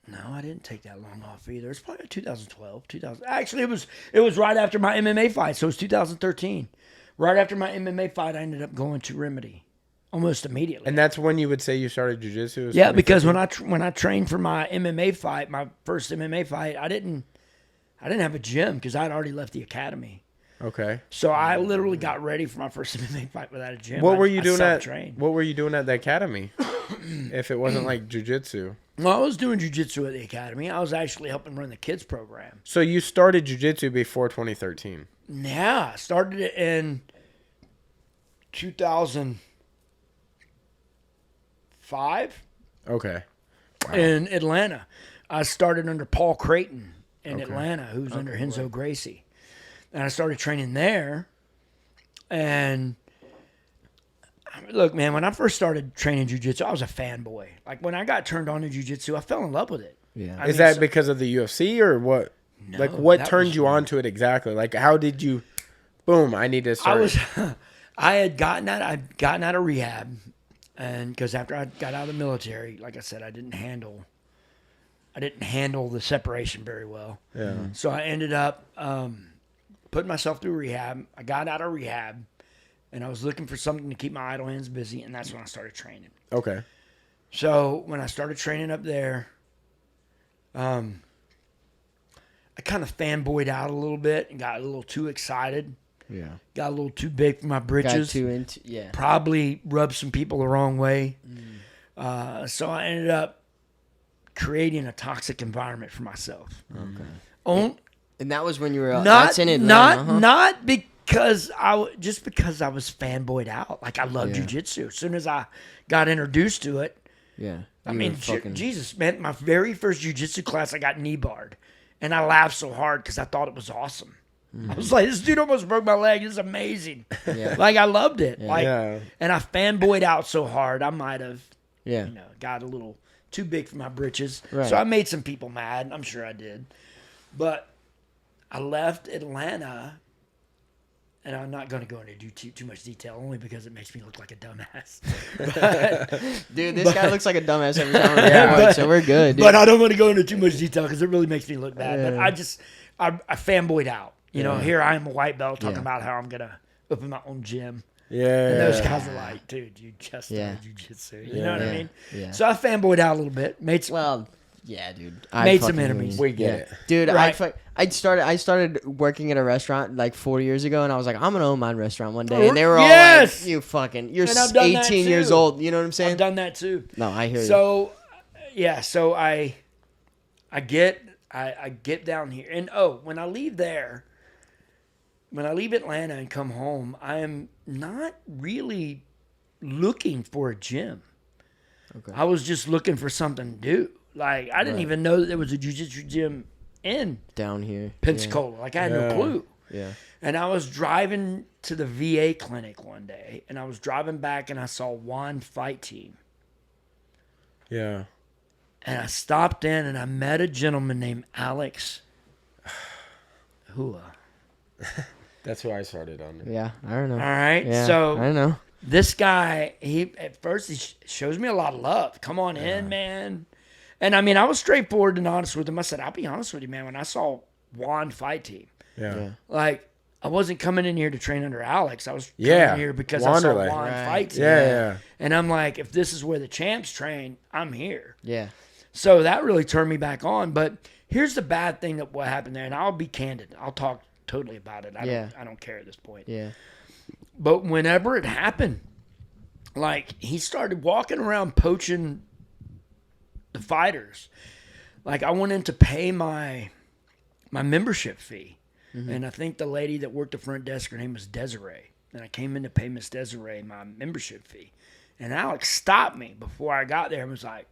No, I didn't take that long off either. It's probably 2012, 2000. Actually, it was right after my MMA fight, so it was 2013. Right after my MMA fight, I ended up going to Remedy almost immediately. And that's when you would say you started jiu-jitsu? Yeah, because when I trained for my MMA fight, my first MMA fight, I didn't have a gym because I'd already left the academy. Okay. So I literally got ready for my first MMA fight without a gym. What were you I doing self-trained. What were you doing at the academy? If it wasn't like jiu-jitsu. Well, I was doing jiu-jitsu at the academy. I was actually helping run the kids program. So you started jiu-jitsu before 2013. Yeah, I started it in 2005 Okay. in Atlanta. I started under Paul Creighton in Okay. Atlanta, who's under Renzo Gracie. And I started training there. And look, man, when I first started training jiu-jitsu, I was a fanboy. Like when I got turned on to jiu-jitsu, I fell in love with it. Yeah. I Is mean, that so- because of the UFC or what? No, Like what that turned was- you on to it exactly? Like how did you boom, I need to start. I had gotten out of rehab, and because after I got out of the military, like I said, I didn't handle the separation very well. Yeah. So I ended up putting myself through rehab. I got out of rehab, and I was looking for something to keep my idle hands busy, and that's when I started training. Okay. So when I started training up there, I kind of fanboyed out a little bit and got a little too excited. Yeah. Got a little too big for my Got britches. too into Probably rubbed some people the wrong way. So I ended up creating a toxic environment for myself. Okay. And that was when you were Not that's in Atlanta, huh? not because because I was fanboyed out. Like I loved Yeah. jiu-jitsu. As soon as I got introduced to it, Yeah. I You mean, were fucking Jesus, man, my very first jiu-jitsu class, I got knee barred. And I laughed so hard because I thought it was awesome. I was like, this dude almost broke my leg. It's amazing. Yeah. Like, I loved it. Yeah. Like, Yeah. and I fanboyed out so hard, I might have, Yeah. got a little too big for my britches. Right. So I made some people mad. I'm sure I did. But I left Atlanta, and I'm not going to go into too much detail, only because it makes me look like a dumbass. But, Dude, this guy looks like a dumbass every time we're recording, so we're good. Dude. but I don't want to go into too much detail because it really makes me look bad. But Yeah. I fanboyed out. You know, here I am, a white belt, talking Yeah. about how I'm going to open my own gym. Yeah. And those guys are like, dude, you just Yeah. started jiu-jitsu. You know what I Yeah. mean? Yeah. So I fanboyed out a little bit. Made some, Well, yeah, dude. Made some fucking enemies. mean. We get it. Dude, Right. I started working at a restaurant like 4 years ago, and I was like, I'm gonna own my own restaurant one day. And they were all Yes! like, you're And I've done that 18 years too. old. You know what I'm saying? I've done that too. No, I hear you. So, yeah, so I get down here, and when I leave Atlanta and come home, I am not really looking for a gym. Okay. I was just looking for something to do. Like, I didn't Right. even know that there was a jiu-jitsu gym in Down here. Pensacola. Like, I had no Yeah. clue. Yeah. And I was driving to the VA clinic one day, and I was driving back, and I saw Mma Fight team. Yeah. And I stopped in, and I met a gentleman named Alex Hua. That's who I started on. Yeah, I don't know. All right? Yeah, I So don't know. this guy, at first, he shows me a lot of love. Come on in, man. And, I mean, I was straightforward and honest with him. I said, I'll be honest with you, man. When I saw Mma Fight team, Yeah. like, I wasn't coming in here to train under Alex. I was coming Yeah. in here because I Wanderlei. saw Mma Right. Fight team. Yeah. Yeah. And I'm like, if this is where the champs train, I'm here. Yeah. So that really turned me back on. But here's the bad thing that what happened there, and I'll be candid. I'll talk totally about it. I don't care at this point. Yeah. But whenever it happened, like, he started walking around poaching the fighters. Like, I went in to pay my membership fee. And I think the lady that worked the front desk, her name was Desiree. And I came in to pay Miss Desiree my membership fee. And Alex stopped me before I got there and was like,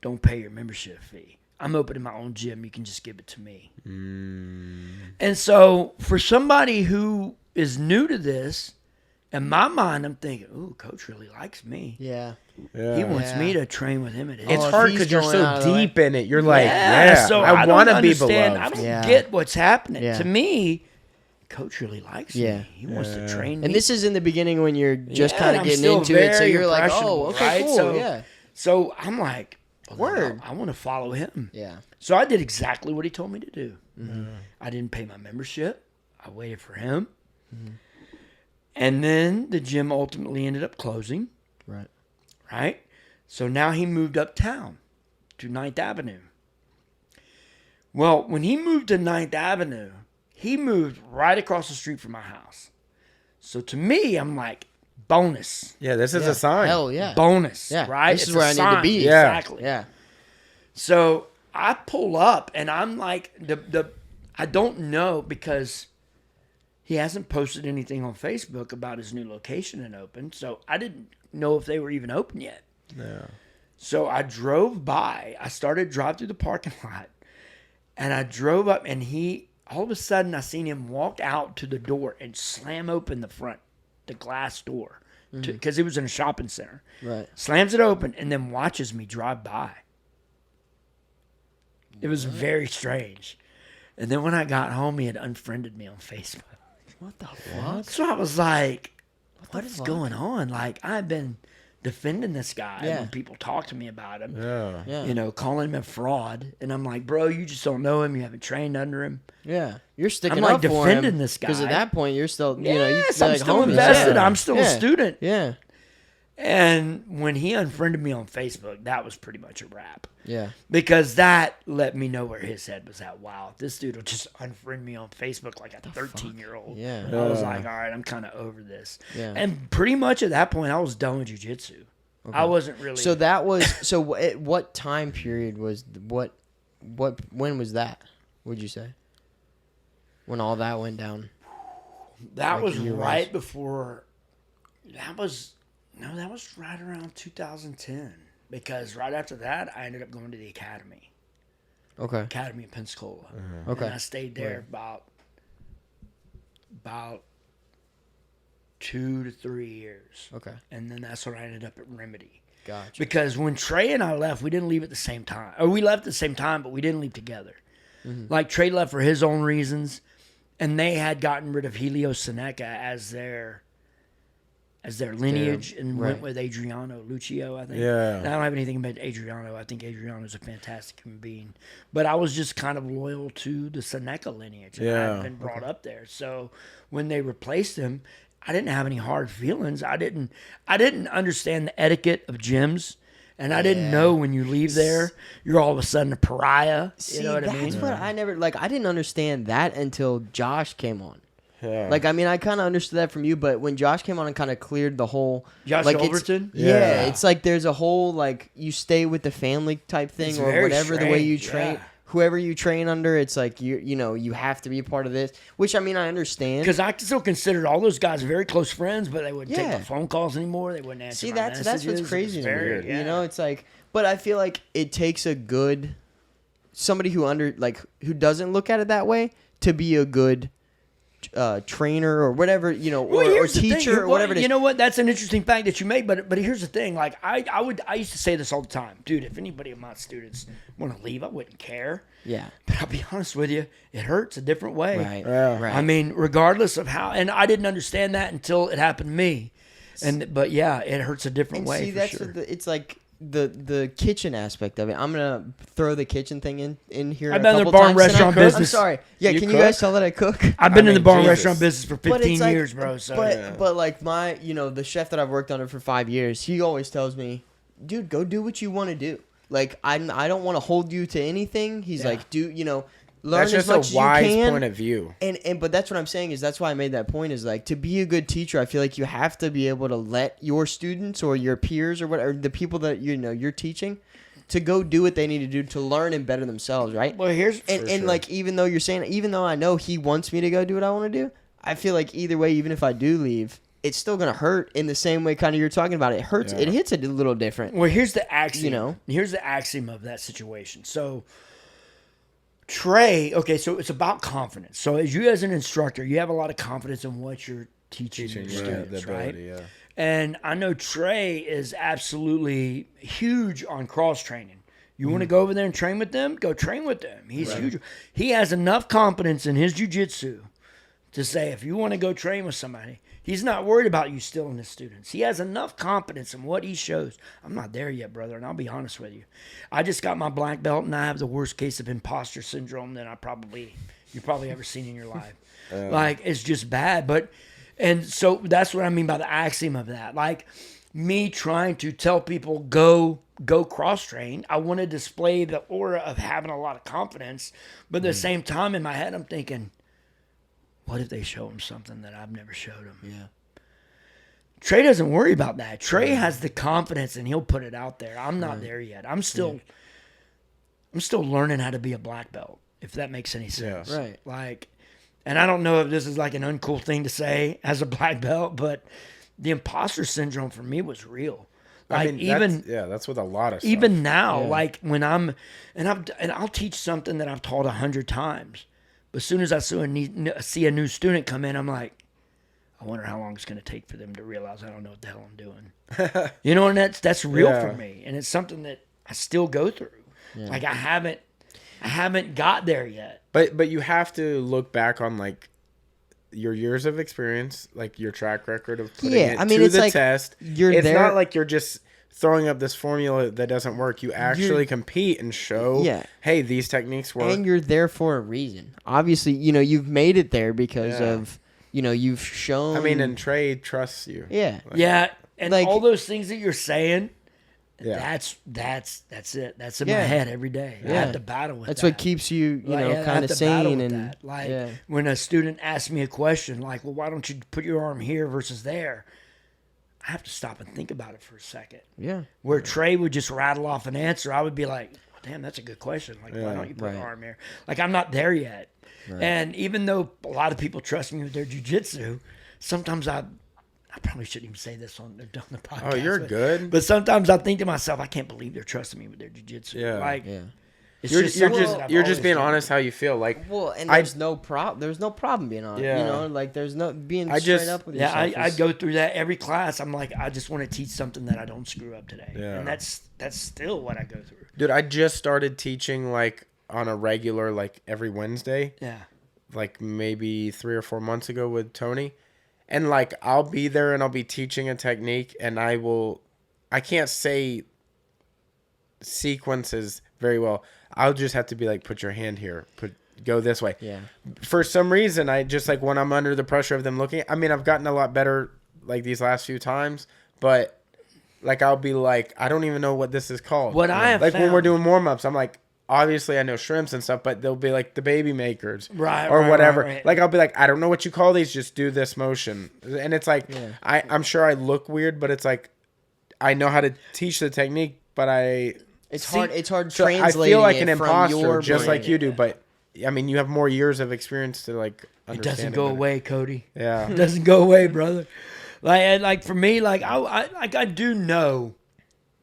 don't pay your membership fee. I'm opening my own gym. You can just give it to me. And so for somebody who is new to this, in my mind, I'm thinking, ooh, coach really likes me. Yeah. Yeah. He wants Yeah. me to train with him at his It's if hard he's because you're going so out of the way. deep in it. You're like, yeah, so I don't want to be understand. beloved. I don't Yeah. get what's happening. Yeah. To me, coach really likes Yeah. me. He wants to train me. And this is in the beginning when you're just Yeah, kind of I'm getting still into it, so very you're like, impressionable, oh, okay, right? cool, So- yeah. So I'm like, well, Word. I want to follow him. Yeah. So I did exactly what he told me to do. I didn't pay my membership. I waited for him. And then the gym ultimately ended up closing, Right. right? So now he moved uptown to 9th Avenue. Well, when he moved to 9th Avenue, he moved right across the street from my house. So to me, I'm like, bonus. Yeah, this is Yeah. a sign. Hell yeah. Bonus, Yeah. right? This is It's where a I need to sign. be. Yeah. Exactly. Yeah. So I pull up and I'm like, I don't know because he hasn't posted anything on Facebook about his new location and open. So I didn't know if they were even open yet. Yeah. So I drove by. I started to drive through the parking lot and I drove up and all of a sudden I seen him walk out to the door and slam open the glass door because it was in a shopping center. Right. Slams it open and then watches me drive by. It was very strange. And then when I got home, he had unfriended me on Facebook. What the fuck? So I was like, what the is fuck? going on? Like, I've been defending this guy Yeah. when people talk to me about him. Yeah. Yeah. You know, calling him a fraud. And I'm like, bro, you just don't know him. You haven't trained under him. Yeah. You're sticking I'm, like, up for defending him, this guy. Because at that point, you're still, you know, Yes, you're I'm like still homies. invested. Yeah. I'm still a Yeah. student. Yeah. And when he unfriended me on Facebook, that was pretty much a wrap. Yeah. Because that let me know where his head was at. Wow, this dude will just unfriend me on Facebook like a 13-year-old. Yeah. I was like, all right, I'm kind of over this. Yeah. And pretty much at that point, I was done with jiu-jitsu. I wasn't really. So that was what time period was when was that? Would you say when all that went down? that like was year-wise? right before. That was right around 2010. Because right after that, I ended up going to the academy Okay. in Pensacola. Okay. And I stayed there about about 2 to 3 years. Okay. And then that's when I ended up at Remedy. Gotcha. Because when Trey and I left, we didn't leave at the same time. Or we left at the same time, but we didn't leave together. Like Trey left for his own reasons, and they had gotten rid of Helio Seneca as their lineage and went with Adriano Lucio, I think. Yeah. And I don't have anything about Adriano. I think Adriano's a fantastic human being. But I was just kind of loyal to the Seneca lineage. And I had been brought up there. So when they replaced him, I didn't have any hard feelings. I didn't understand the etiquette of gyms. And I didn't know when you leave there, you're all of a sudden a pariah. See, You know what I mean? that's what I never, like, I didn't understand that until Josh came on. Yeah. Like, I mean, I kind of understood that from you, but when Josh came on and kind of cleared the whole... Josh like, Overton? Yeah, it's like there's a whole, like, you stay with the family type thing It's or very whatever, the way you strange, train. yeah. Whoever you train under, it's like, you know, you have to be a part of this, which, I mean, I understand. Because I still considered all those guys very close friends, but they wouldn't take Yeah. the phone calls anymore. They wouldn't answer See, my that's messages. what's crazy It's to me. very- You know, it's like, but I feel like it takes a good somebody who who doesn't look at it that way to be a good trainer or whatever, you know, Well, or here's the thing. teacher or Well, whatever it is. You know what? That's an interesting fact that you made. But here's the thing. Like I used to say this all the time, dude. If anybody of my students want to leave, I wouldn't care. Yeah. But I'll be honest with you, it hurts a different way. Right. Yeah. Right. I mean, regardless of how, and I didn't understand that until it happened to me. But yeah, it hurts a different and way. see, For that's sure. what it's like the kitchen aspect of it. I'm gonna throw the kitchen thing in here. I've a been in the couple bar and times, and I restaurant cook. I'm business. sorry. Yeah, You can cook? you guys tell that I cook? I've been in the bar and Jesus. restaurant business for 15 like, years, bro. So but like my, you know, the chef that I've worked under for 5 years, he always tells me, dude, go do what you want to do. Like I don't want to hold you to anything. He's Yeah. like, do you know, learn That's as just much a as you wise can. point of view. And but that's what I'm saying is that's why I made that point is like to be a good teacher, I feel like you have to be able to let your students or your peers or whatever the people that you know you're teaching to go do what they need to do to learn and better themselves, right? well, here's And like even though you're saying even though I know he wants me to go do what I want to do, I feel like either way, even if I do leave, it's still gonna hurt in the same way kind of you're talking about. It hurts. Yeah. It hits a little different. well, here's the axiom. You know? Here's the axiom of that situation. So Trey, okay, so it's about confidence. So as you as an instructor, you have a lot of confidence in what you're teaching your students, right? Yeah. And I know Trey is absolutely huge on cross training. You want to go over there and train with them? Go train with them. He's huge. He has enough confidence in his jiu-jitsu to say if you want to go train with somebody, he's not worried about you stealing his students. He has enough confidence in what he shows. I'm not there yet, brother, and I'll be honest with you. I just got my black belt, and I have the worst case of imposter syndrome that you've probably ever seen in your life. Like, it's just bad. And so that's what I mean by the axiom of that. Like, me trying to tell people, go cross-train, I want to display the aura of having a lot of confidence, but at the same time, in my head, I'm thinking, what if they show him something that I've never showed him? Yeah. Trey doesn't worry about that. Trey has the confidence and he'll put it out there. I'm not there yet. I'm still learning how to be a black belt, if that makes any sense. Right. Like, and I don't know if this is like an uncool thing to say as a black belt, but the imposter syndrome for me was real. Like, I mean, that's with a lot of stuff. even now, Yeah. like when and I'll teach something that I've taught 100 times, but as soon as I see a new student come in, I'm like, I wonder how long it's going to take for them to realize I don't know what the hell I'm doing. You know, and that's real for me, and it's something that I still go through. Yeah. Like I haven't got there yet. But you have to look back on like your years of experience, like your track record of putting it to it's the like test. you're It's there. not like you're just throwing up this formula that doesn't work. You actually compete and show, Yeah. hey, these techniques work. And you're there for a reason. Obviously, you know, you've made it there because Yeah. of, you know, you've shown. I mean, and Trey trusts you. yeah. Yeah, and Like- all those things that you're saying, Yeah. that's it. That's in Yeah. my head every day. I Yeah. have to battle with That's that. what keeps you, Like, know, yeah, I kind have of to battle sane with and that. Like yeah. when a student asks me a question, like, "Well, why don't you put your arm here versus there?" I have to stop and think about it for a second. Yeah. Where Trey would just rattle off an answer, I would be like, "Damn, that's a good question. Like, why Yeah, don't you put right. your arm here?" Like, I'm not there yet. And even though a lot of people trust me with their jiu-jitsu, sometimes I probably shouldn't even say this on the podcast. Oh, you're but- good. But sometimes I think to myself, I can't believe they're trusting me with their jiu-jitsu. Yeah. Like, Yeah. It's You're something just that I've you're just always being done. honest how you feel. Like, Well, and I- there's no problem being honest. Yeah. You know, like there's no being I straight just- up with Yeah, yourself. I is- go through that every class. I'm like, I just want to teach something that I don't screw up today. Yeah. And that's still what I go through. dude, I just started teaching like on a regular, like every Wednesday, Yeah. like maybe 3 or 4 months ago with Tony. And like, I'll be there and I'll be teaching a technique and I can't say sequences very well. I'll just have to be like, put your hand here, go this way. Yeah. For some reason, I just like when I'm under the pressure of them looking, I mean, I've gotten a lot better like these last few times, but like, I'll be like, I don't even know what this is called. What I have like when we're found- doing warm-ups, I'm like, obviously I know shrimps and stuff, but they'll be like the baby makers Right, or right, whatever. right. Like, I'll be like, I don't know what you call these, just do this motion. And it's like, Yeah. I'm sure I look weird, but it's like, I know how to teach the technique, but It's hard. It's hard so I translating. feel like it an from imposter, your just brain. like you do. But I mean, you have more years of experience to like. It doesn't go away, Cody. Yeah. It doesn't go away, brother. Like for me, like I do know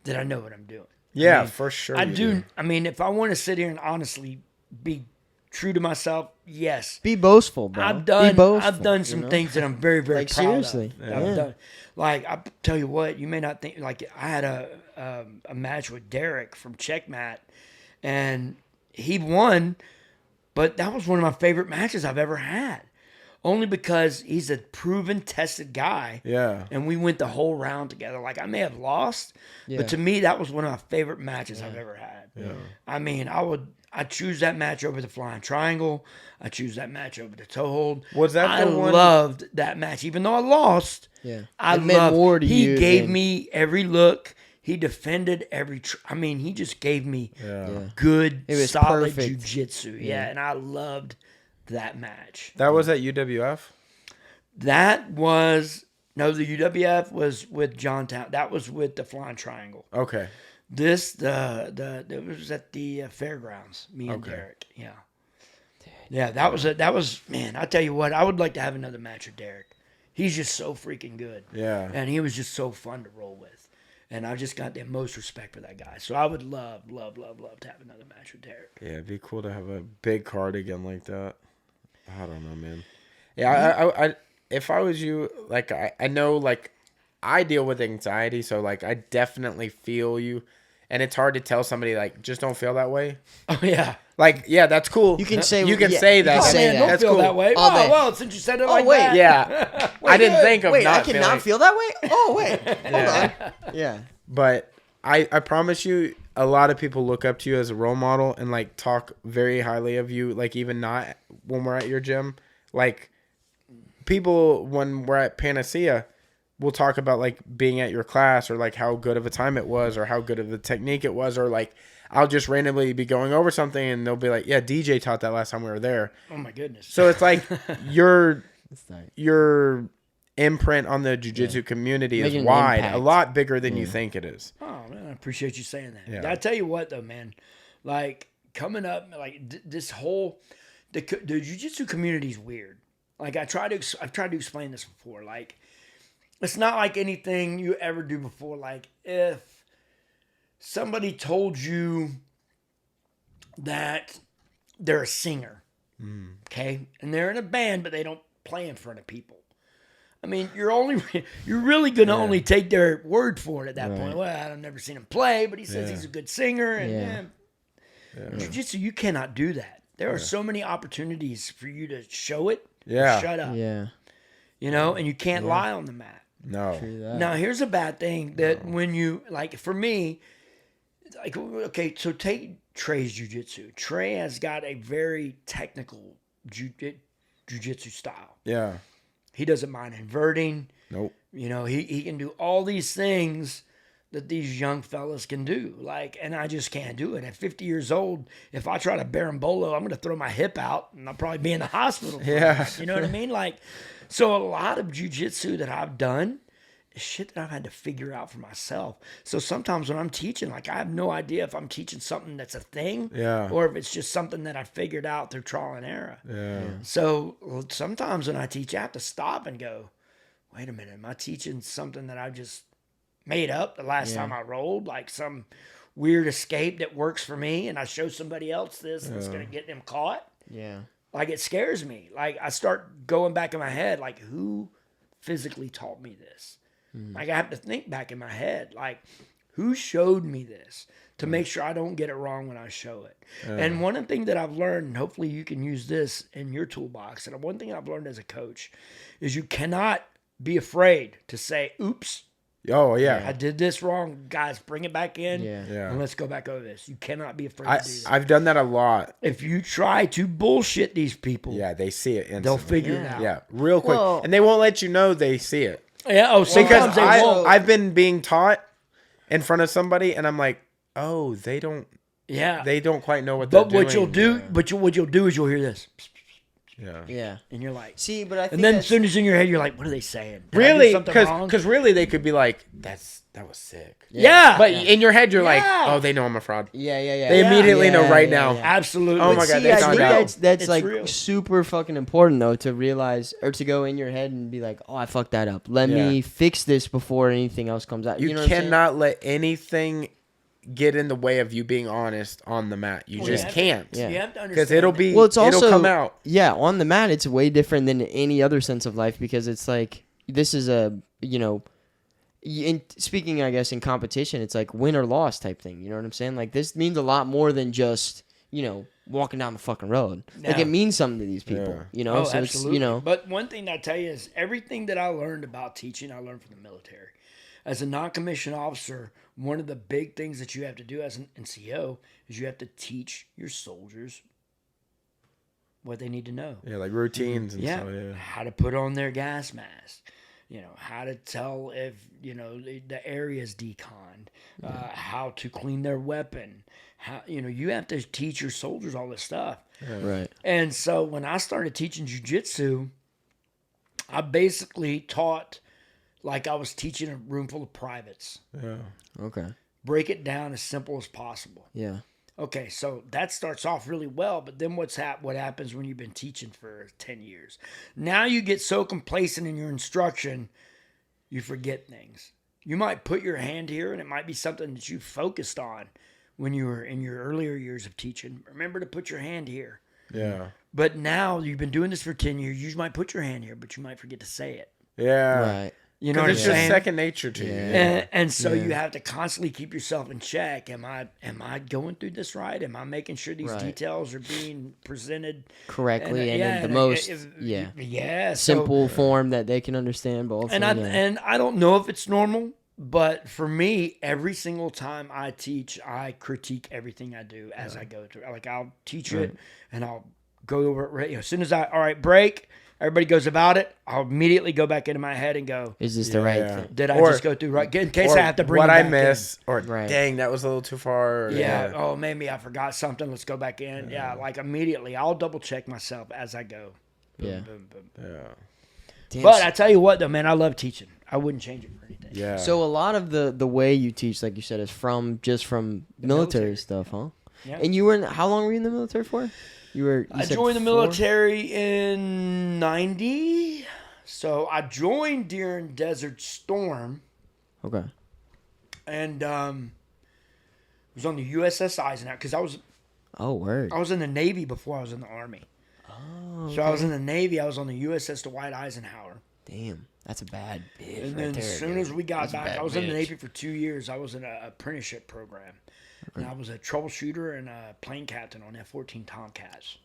that I know what I'm doing. Yeah, I mean, for sure. I you do. I mean, if I want to sit here and honestly be true to myself, yes. Be boastful, bro. I've Be done boastful, some you know? things that I'm very, very Like, proud seriously. of. Yeah. I've done, like, I tell you what, you may not think, like, I had a match with Derek from Checkmat, and he won, but that was one of my favorite matches I've ever had. Only because he's a proven, tested guy. Yeah. And we went the whole round together. Like, I may have lost, Yeah. but to me, that was one of my favorite matches I've ever had. Yeah. I mean, I choose that match over the flying triangle. I choose that match over the toe hold. Was that I the one- loved that match, even though I lost. Yeah. I It meant loved. more to he you gave than- me every look. He defended every. I mean, he just gave me Yeah. Yeah. good, It was solid perfect. jujitsu. Yeah, and I loved that match. That was at UWF. That was no, the UWF was with Johntown. That was with the Flying Triangle. Okay. This it was at the fairgrounds. Me and Okay. Derek. Yeah, yeah. That was man. I tell you what, I would like to have another match with Derek. He's just so freaking good. Yeah. And he was just so fun to roll with. And I just got the most respect for that guy. So I would love to have another match with Derek. Yeah, it'd be cool to have a big card again like that. I don't know, man. Yeah, I if I was you, like I know like I deal with anxiety, so like I definitely feel you, and it's hard to tell somebody like just don't feel that way. Oh yeah. Like yeah, that's cool. You can say you can yeah, say you that. can Oh say man, that. don't That's feel cool. that way. Oh, Oh, man. well, since you said it like wait. that. Yeah, I didn't think of Wait, not I cannot feeling. feel that way. Oh wait, hold on. Yeah. But I promise you, a lot of people look up to you as a role model and like talk very highly of you. Like even not when we're at your gym, like people when we're at Panacea, we'll talk about like being at your class or like how good of a time it was or how good of a technique it was, or like I'll just randomly be going over something and they'll be like, yeah, DJ taught that last time we were there. Oh my goodness. So it's like your It's nice. imprint on the jiu-jitsu community is Making an wide, impact. a lot bigger than you think it is. Oh man, I appreciate you saying that. Yeah. I tell you what though, man, like coming up, like this whole the jiu-jitsu community is weird. Like I've tried to explain this before. Like it's not like anything you ever do before. Like if somebody told you that they're a singer, okay, and they're in a band, but they don't play in front of people. I mean, you're really gonna only take their word for it at that Right. point. Well, I've never seen him play, but he says Yeah. he's a good singer. And Yeah. jiu-jitsu, you cannot do that. There are so many opportunities for you to show it. Yeah. Or shut up. Yeah. You know, and you can't lie on the mat. No. True that. Now, here's a bad thing that when you, like, for me, like, okay, so take Trey's jiu-jitsu. Trey has got a very technical jiu-jitsu style. Yeah. He doesn't mind inverting. Nope. You know, he can do all these things that these young fellas can do. Like, and I just can't do it. At 50 years old, if I try to berimbolo, I'm going to throw my hip out and I'll probably be in the hospital. for Yeah. that. You know what I mean? Like, so a lot of jiu-jitsu that I've done is shit that I've had to figure out for myself. So sometimes when I'm teaching, like, I have no idea if I'm teaching something that's a thing Yeah. or if it's just something that I figured out through trial and error. Yeah. So sometimes when I teach, I have to stop and go, wait a minute, am I teaching something that I just made up the last time I rolled? Like some weird escape that works for me, and I show somebody else this, and it's gonna get them caught. Yeah. Like, it scares me. Like, I start going back in my head, like, who physically taught me this? Like, I have to think back in my head, like, who showed me this to make sure I don't get it wrong when I show it? And one of the things that I've learned, and hopefully you can use this in your toolbox, and one thing I've learned as a coach is you cannot be afraid to say, oops, Oh yeah. I did this wrong. Guys, bring it back in. Yeah. And let's go back over this. You cannot be afraid to do that. I've done that a lot. If you try to bullshit these people, Yeah, they see it instantly. they'll figure it out. Yeah, real quick. Well- and they won't let you know they see it. Yeah. Oh, sometimes Because they won't. I've been being taught in front of somebody, and I'm like, oh, they don't Yeah. quite know what they're But doing. what you'll do, what you'll do is you'll hear this, Yeah. Yeah. and you're like, See, but I think and then as that's- soon as in your head, you're like, what are they saying? Did I do Really? something wrong? Because really, they could be like, that was sick. Yeah. But in your head, you're like, Yeah. oh, they know I'm a fraud. Yeah, yeah, yeah. They yeah. immediately know Yeah, right yeah, now. yeah. Absolutely. Oh my But God, see, they I found think out. that's It's like real. super fucking important though to realize or to go in your head and be like, oh, I fucked that up. Let Yeah. me fix this before anything else comes out. You, know what I'm saying? cannot let anything get in the way of you being honest on the mat. You Well, just you have can't. to- Yeah. You have to understand. Because it'll be, Well, it's also it'll come out. Yeah, on the mat, it's way different than any other sense of life because it's like this is a in speaking, I guess, in competition, it's like win or loss type thing. You know what I'm saying? Like this means a lot more than just walking down the fucking road. Like Yeah. it means something to these people. Yeah. You know, Oh, so absolutely. it's But one thing I tell you is everything that I learned about teaching, I learned from the military. As a non-commissioned officer, one of the big things that you have to do as an NCO is you have to teach your soldiers what they need to know. Yeah, like routines and Yeah, stuff. Yeah. how to put on their gas mask. How to tell if the area is deconned. How to clean their weapon. How you have to teach your soldiers all this stuff. right. And so when I started teaching jiu-jitsu, I basically taught like I was teaching a room full of privates. Yeah. Okay. Break it down as simple as possible. Yeah. Okay, so that starts off really well, but then what happens when you've been teaching for 10 years? Now you get so complacent in your instruction, you forget things. You might put your hand here, and it might be something that you focused on when you were in your earlier years of teaching. Remember to put your hand here. Yeah. But now you've been doing this for 10 years. You might put your hand here, but you might forget to say it. Yeah. Right. You know what I'm Because it's just saying? second nature to you. Yeah. And so you have to constantly keep yourself in check. Am I going through this right? Am I making sure these Right. details are being presented Correctly and in the and most yeah simple form that they can understand both. And I don't know if it's normal, but for me, every single time I teach, I critique everything I do as I go through. Like I'll teach it and I'll go over it. As soon as all right, break. Everybody goes about it. I'll immediately go back into my head and go, is this the right Yeah. thing? did I Or- just go through right? In case Or I have to bring what it I back miss, or Right. dang, that was a little too far. in. Yeah. Oh, maybe I forgot something. Let's go back in. Yeah. Like immediately, I'll double check myself as I go. Boom, Yeah. Boom, boom. Yeah. Damn, But I tell you what, though, man, I love teaching. I wouldn't change it for anything. Yeah. so a lot of the way you teach, like you said, is from military military. stuff, huh? Yeah. And you were how long were you in the military for? You I said joined the 4? military in 90. So I joined during Desert Storm Okay. and was on the USS Eisenhower because Oh, word. I was in the Navy before I was in the Army. Oh, So I was in the Navy. I was on the USS Dwight Eisenhower. damn. That's a bad bitch And right then there, as soon dude. as we got That's a back, bad I was in the bitch. Navy for 2 years. I was in an apprenticeship program. And I was a troubleshooter and a plane captain on F-14 Tomcats.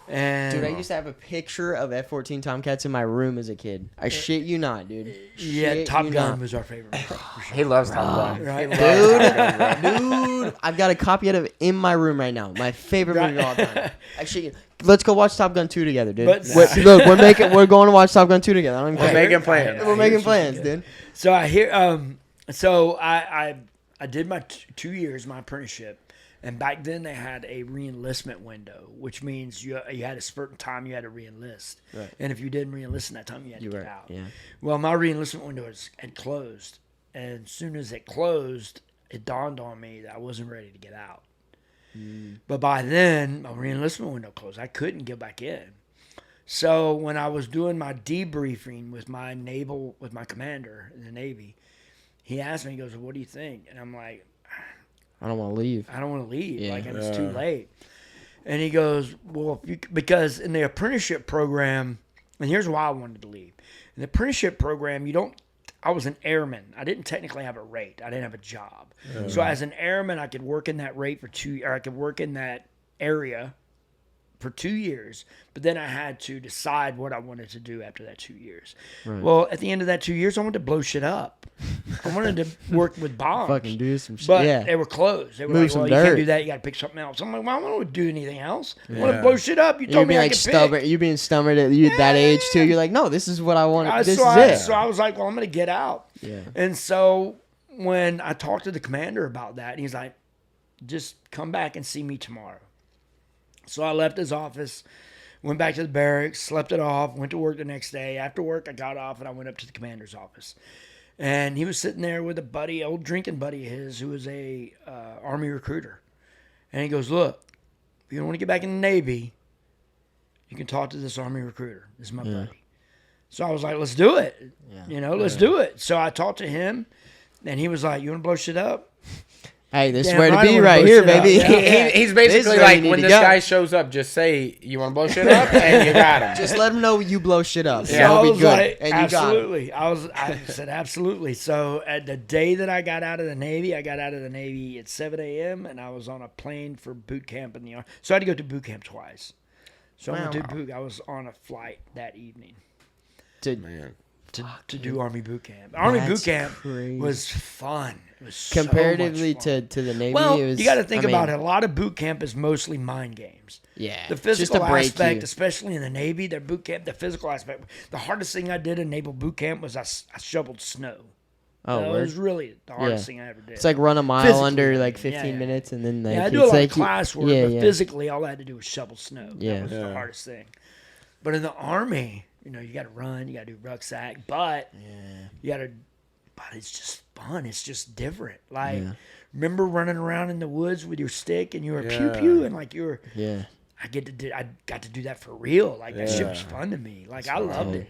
And Dude, I used to have a picture of F-14 Tomcats in my room as a kid. I shit you not, dude. yeah, Shit Top you Gun not. was our favorite. For sure. he loves Top Gun. Right? Dude, I've got a copy of it in my room right now. My favorite Right. movie of all time. I shit you. Let's go watch Top Gun 2 together, dude. But- Look, we're going to watch Top Gun 2 together. I don't even We're care. making plans. We're making plans, dude. So I hear, so I did my 2 years, my apprenticeship, and back then they had a re-enlistment window, which means you had a certain time you had to re-enlist, Right. and if you didn't re-enlist in that time, you had to You get were, out. yeah. Well, my re-enlistment window had closed, and as soon as it closed, it dawned on me that I wasn't ready to get out. But by then, my re-enlistment window closed. I couldn't get back in. So when I was doing my debriefing with my commander in the Navy, he asked me, he goes, "What do you think?" And I'm like, I don't want to leave. I don't want to leave. Yeah. Like, and it's too late. And he goes, well, because in the apprenticeship program, and here's why I wanted to leave. In the apprenticeship program, I was an airman. I didn't technically have a rate. I didn't have a job. So as an airman, I could work in that rate I could work in that area for 2 years, but then I had to decide what I wanted to do after that 2 years. Right. Well, at the end of that 2 years, I wanted to blow shit up. I wanted to work with bombs. Fucking do some shit. But Yeah. they were closed. They were Move like, some well, you can't dirt. do that. You got to pick something else. I'm like, well, I don't want to do anything else. I want to blow shit up. You You're told me being I like could stubborn. pick. You being stubborn at that age too. You're like, no, this is what I want. This is it. So I was like, well, I'm going to get out. Yeah. And so when I talked to the commander about that, he's like, just come back and see me tomorrow. So I left his office, went back to the barracks, slept it off, went to work the next day. After work, I got off and I went up to the commander's office. And he was sitting there with a buddy, old drinking buddy of his, who was a Army recruiter. And he goes, look, if you don't want to get back in the Navy, you can talk to this Army recruiter. This is my buddy. So I was like, let's do it. Yeah. Let's do it. So I talked to him, and he was like, you want to blow shit up? Hey, this is Damn where to right I be wanna right blow here, shit up. baby. Yeah. He's This basically is where like, you need when to this go. guy shows up, just say, you want to blow shit up? And you got him. Just let them know you blow shit up. So Yeah, I it'll be was good. like, And you got it. absolutely. I said, absolutely. So at the day that I got out of the Navy, I got out of the Navy at 7 a.m. and I was on a plane for boot camp in the Army. So I had to go to boot camp twice. So I was on a flight that evening to do Army boot camp. Army boot camp was fun. It was Comparatively so much fun. to the Navy, Well, it was, you got to think about it. A lot of boot camp is mostly mind games. Yeah. The just physical to break aspect, you. especially in the Navy, their boot camp, the physical aspect. The hardest thing I did in naval boot camp was I shoveled snow. Oh, It word? was really the hardest thing I ever did. It's like run a mile Physically, under like yeah, 15 minutes, and then like, I do a it's lot like of classwork, but physically, all I had to do was shovel snow. Yeah. That was the hardest thing. But in the Army, you got to run, you got to do rucksack, but you got to. But it's just fun. It's just different. Like, remember running around in the woods with your stick and you were pew pew and like you were. Yeah. I got to do that for real. Like that shit was fun to me. Like I loved it.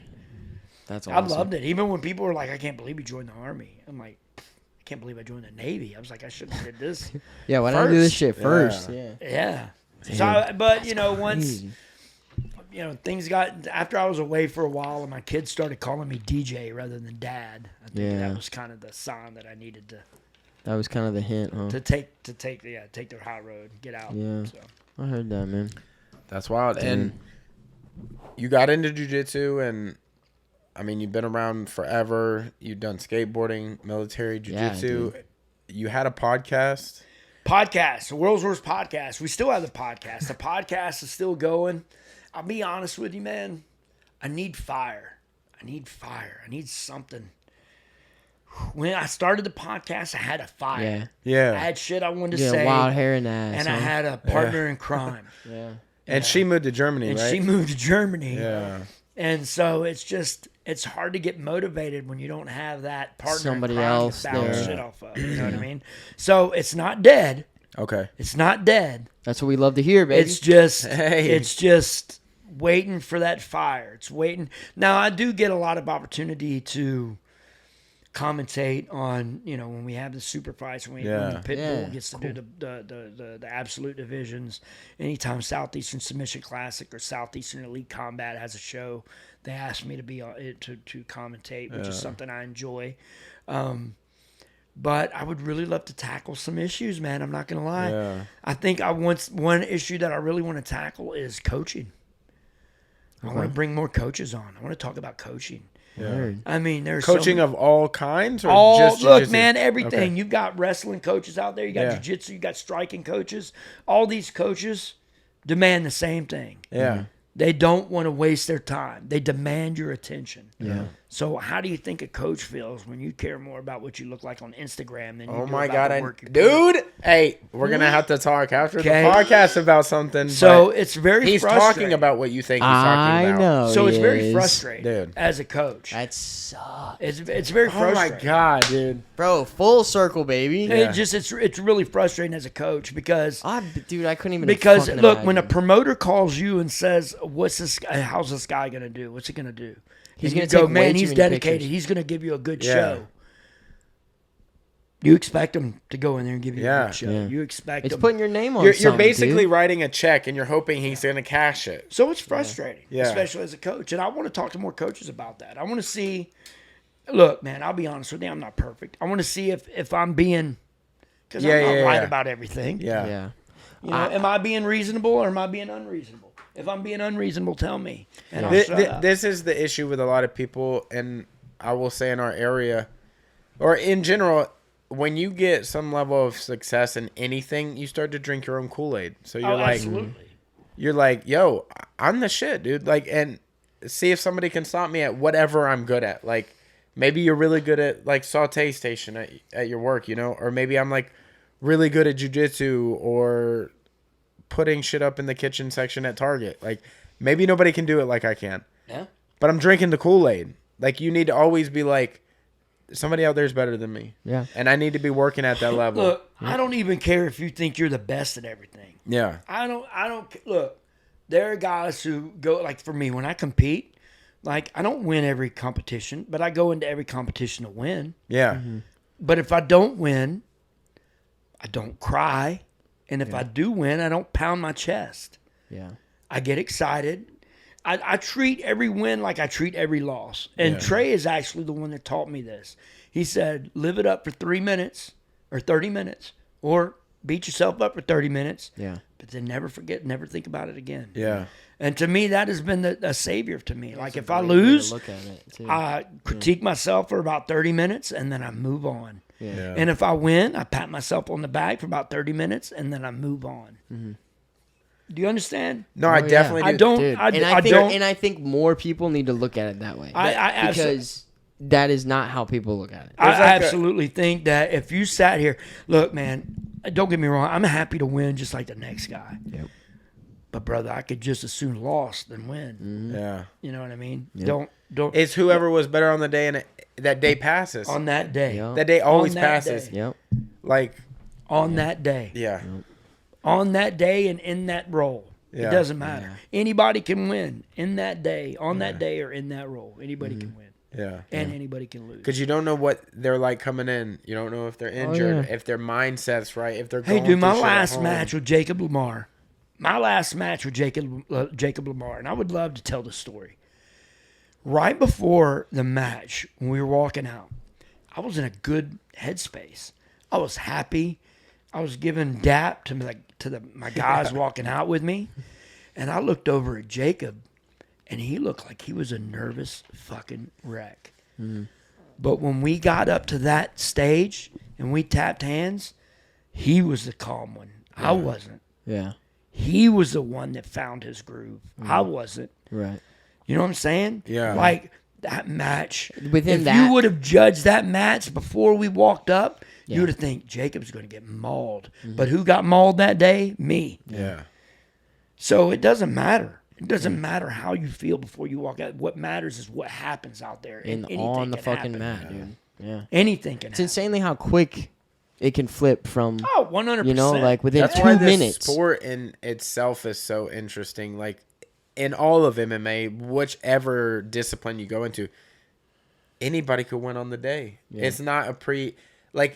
That's awesome. I loved it. Even when people were like, "I can't believe you joined the Army," I'm like, "I can't believe I joined the Navy." I was like, "I shouldn't have did this." Yeah, why don't I do this first. shit first? Yeah. Yeah. So, but once things got after I was away for a while, and my kids started calling me DJ rather than Dad. I think that was kind of the sign that I needed to. That was kind of the hint, huh? To take the high road, get out. Yeah. So. I heard that, man. That's wild. And you got into jiu-jitsu, and I mean, you've been around forever. You've done skateboarding, military, jiu-jitsu. You had a podcast. The World's Worst Podcast. We still have the podcast. The podcast is still going. I'll be honest with you, man. I need fire. I need something. When I started the podcast, I had a fire. Yeah. I had shit I wanted to say. Wild hair and ass. And I had a partner in crime. And she moved to Germany, and right? she moved to Germany. Yeah. And so it's hard to get motivated when you don't have that partner Somebody in crime else to bounce there. shit off of. You know what I mean? So it's not dead. Okay. It's not dead. That's what we love to hear, baby. It's just waiting for that fire. It's waiting. Now I do get a lot of opportunity to commentate on, when we have the super fights, when Pitbull gets to do the absolute divisions. Anytime Southeastern Submission Classic or Southeastern Elite Combat has a show, they ask me to be to commentate, which is something I enjoy. But I would really love to tackle some issues, man. I'm not gonna lie. Yeah. I think one issue that I really want to tackle is coaching. I want to bring more coaches on. I want to talk about coaching. Yeah. I mean, there's coaching of all kinds, or just look, jiu-jitsu? man, everything. Okay. You've got wrestling coaches out there. You got jiu-jitsu. You got striking coaches. All these coaches demand the same thing. Yeah. They don't want to waste their time. They demand your attention. Yeah. So how do you think a coach feels when you care more about what you look like on Instagram than you Oh do my about God, the work you put in? dude! Hey, we're gonna have to talk after Okay. the podcast about something. So but it's very he's frustrating. talking about what you think he's talking about. I know. So it's he very is. frustrating, Dude. as a coach. That sucks. It's very Oh frustrating. my God, dude! Bro, full circle, baby. Yeah. It's really frustrating as a coach because Dude, I couldn't even Because fucking look, when a imagine. promoter calls you and says, how's this guy gonna do? What's he gonna do? He's And gonna you go, take way man, too he's many dedicated. pictures." He's gonna give you a good Yeah. show. You expect them to go in there and give you a Yeah. good show. Yeah. You expect It's them. putting your name on You're something, basically dude. writing a check and you're hoping he's going to cash it. So it's frustrating, Yeah. especially as a coach. And I want to talk to more coaches about that. I want to see. Look, man, I'll be honest with you. I'm not perfect. I want to see if I'm being, because I'm not right about everything. Yeah. Yeah. You know, am I being reasonable or am I being unreasonable? If I'm being unreasonable, tell me. And I'll shut up. This is the issue with a lot of people, and I will say in our area, or in general, when you get some level of success in anything, you start to drink your own Kool-Aid. So you're Absolutely. you're like, yo, I'm the shit, dude. Like, and see if somebody can stop me at whatever I'm good at. Like, maybe you're really good at like saute station at your work, you know, or maybe I'm like really good at jiu-jitsu or putting shit up in the kitchen section at Target. Like, maybe nobody can do it like I can. Yeah. But I'm drinking the Kool-Aid. Like, you need to always be like, somebody out there is better than me. Yeah. And I need to be working at that level. Look, I don't even care if you think you're the best at everything. Yeah. I don't look. There are guys who go, like for me, when I compete, like I don't win every competition, but I go into every competition to win. Yeah. But if I don't win, I don't cry. And if I do win, I don't pound my chest. Yeah. I get excited. I treat every win like I treat every loss. And Yeah. Trey is actually the one that taught me this. He said, live it up for 3 minutes or 30 minutes or beat yourself up for 30 minutes. Yeah. But then never think about it again. Yeah. And to me, that has been a savior to me. Like if I Great way to lose, look at it, too. I critique myself for about 30 minutes and then I move on. Yeah. And if I win, I pat myself on the back for about 30 minutes and then I move on. Mm-hmm. Do you understand? No, I yeah. definitely do. I don't. Dude, I think, don't. and I think more people need to look at it that way. I because that is not how people look at it. I There's like absolutely think that if you sat here, look, man, don't get me wrong. I'm happy to win just like the next guy. Yep. But brother, I could just as soon lost than win. Mm-hmm. Yeah. You know what I mean? Yep. Don't. It's whoever was better on the day and that day passes. On that day. Yeah. That day always On that passes. day. Yep. Like, On that day. yeah. On that day and in that role. Yeah. It doesn't matter. Anybody can win in that day, on that day, or in that role. Anybody can win. Yeah. And anybody can lose. Because you don't know what they're like coming in. You don't know if they're injured, if their mindset's right, if they're Hey, going dude, my through shit at last home. match with Jacob Lamar. Jacob Lamar, and I would love to tell the story. Right before the match, when we were walking out, I was in a good headspace. I was happy. I was giving dap to my guys walking out with me, and I looked over at Jacob, and he looked like he was a nervous fucking wreck. But when we got up to that stage and we tapped hands, he was the calm one. I wasn't. Yeah. He was the one that found his groove. I wasn't. Right. You know what I'm saying? Yeah. Like that match. Within if that- you would have judged that match before we walked up, Yeah. you would have think Jacob's going to get mauled. But who got mauled that day? Me. Yeah. So it doesn't matter. It doesn't matter how you feel before you walk out. What matters is what happens out there. And anything on the can fucking happen. mat, dude. Yeah. Anything can It's happen. insanely how quick it can flip from, Oh, 100%. you know, like within That's 2 why this minutes. sport in itself is so interesting. Like, in all of MMA, whichever discipline you go into, anybody could win on the day. Yeah. It's not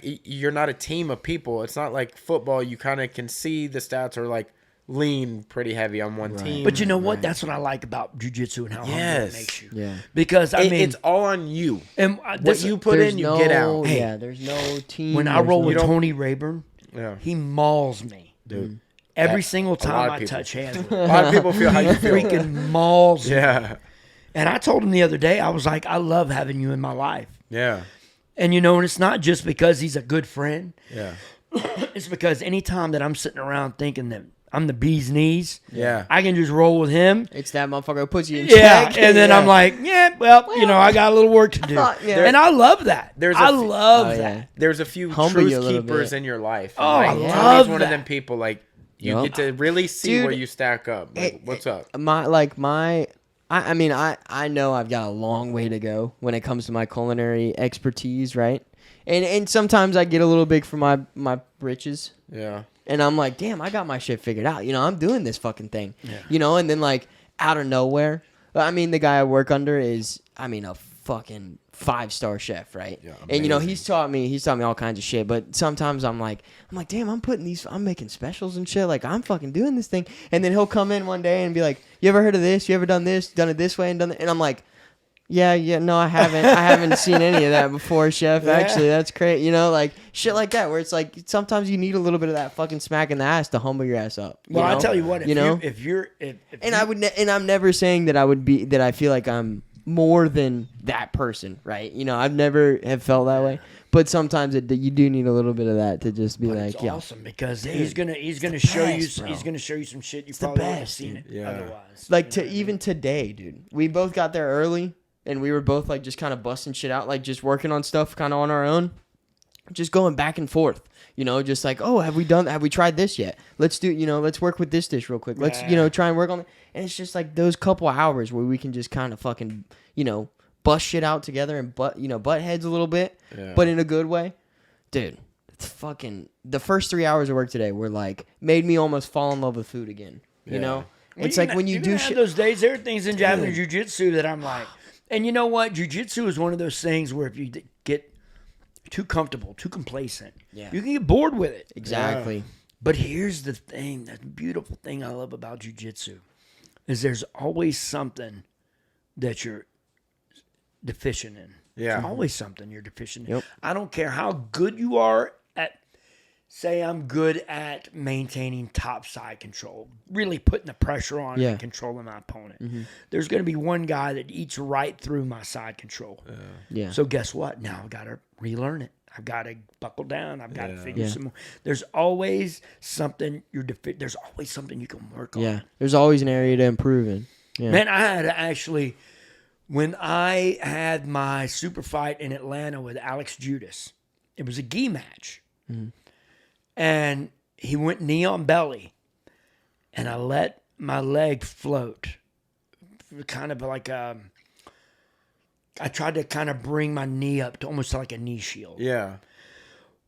you're not a team of people. It's not like football. You kind of can see the stats are like lean pretty heavy on one team. But you know what? That's what I like about jiu-jitsu and how humble it makes you. Yeah. Because, I mean, it's all on you. and What you put in, you get out. Hey, Yeah, there's no team. when I there's roll no- with Tony Rayburn, Yeah. he mauls me. Dude. Every That- single a lot time of I people. touch hands with A him. lot of people feel how you He feel. freaking mauls me. Yeah. And I told him the other day, I was like, I love having you in my life. Yeah. And, you know, and it's not just because he's a good friend. Yeah. It's because anytime that I'm sitting around thinking that I'm the bee's knees, Yeah. I can just roll with him. It's that motherfucker who puts you in Yeah, check. and then Yeah. I'm like, you know, I got a little work to do. Yeah. And I love that. There's a I few- love Oh, that. yeah. There's a few Humble you a truth little keepers bit. in your life. Oh, I Tony's love one of them that. people, like, you Yup. get to really see Dude, where you stack up. Like, what's up? I mean, I know I've got a long way to go when it comes to my culinary expertise, right? And sometimes I get a little big for my britches. Yeah. And I'm like, damn, I got my shit figured out. You know, I'm doing this fucking thing. You know, and then like out of nowhere, I mean, the guy I work under is, I mean, a fucking 5-star chef, right? Yeah, and you know, amazing. he's taught me all kinds of shit. But sometimes I'm like, damn, I'm making specials and shit. Like, I'm fucking doing this thing. And then he'll come in one day and be like, you ever heard of this? You ever done this? Done it this way and done it? And I'm like, yeah, no, I haven't. I haven't seen any of that before, chef. Yeah. Actually, that's great. You know, like shit like that, where it's like sometimes you need a little bit of that fucking smack in the ass to humble your ass up. Well, know? I tell you what, And I'm never saying that I feel like I'm more than that person, right? You know, I've never have felt that way. But sometimes you do need a little bit of that to just be But like, it's yeah, awesome because he's gonna show best, you bro. he's gonna show you some shit you the probably wouldn't have best, seen dude. it Yeah. otherwise. like You know what I even mean? today, dude. We both got there early, and we were both like just kind of busting shit out, like just working on stuff kind of on our own, just going back and forth. You know, just like, oh, have we tried this yet? Let's work with this dish real quick. Let's, try and work on it. And it's just like those couple hours where we can just kind of fucking, bust shit out together and butt heads a little bit, but in a good way. Dude, it's fucking, the first 3 hours of work today were like, made me almost fall in love with food again. You know? Well, It's you're like gonna- when you you're do gonna have shit. those days, there are things in Japanese jiu-jitsu that I'm like, and you know what? Jiu-jitsu is one of those things where if you get too comfortable, too complacent, Yeah. you can get bored with it. Exactly. But here's the thing, the beautiful thing I love about jiu-jitsu is there's always something that you're deficient in. Yeah. There's always something you're deficient in. Yep. I don't care how good you are at, say I'm good at maintaining top side control, really putting the pressure on Yeah. and controlling my opponent. There's going to be one guy that eats right through my side control. Yeah. So guess what? Now I've got to relearn it. I've got to buckle down. I've got to figure Yeah. some more. There's always something there's always something you can work on. Yeah. There's always an area to improve in. Yeah. Man, I had to actually, when I had my super fight in Atlanta with Alex Judas, it was a gi match. And he went knee on belly. And I let my leg float. Kind of like I tried to kind of bring my knee up to almost like a knee shield. Yeah.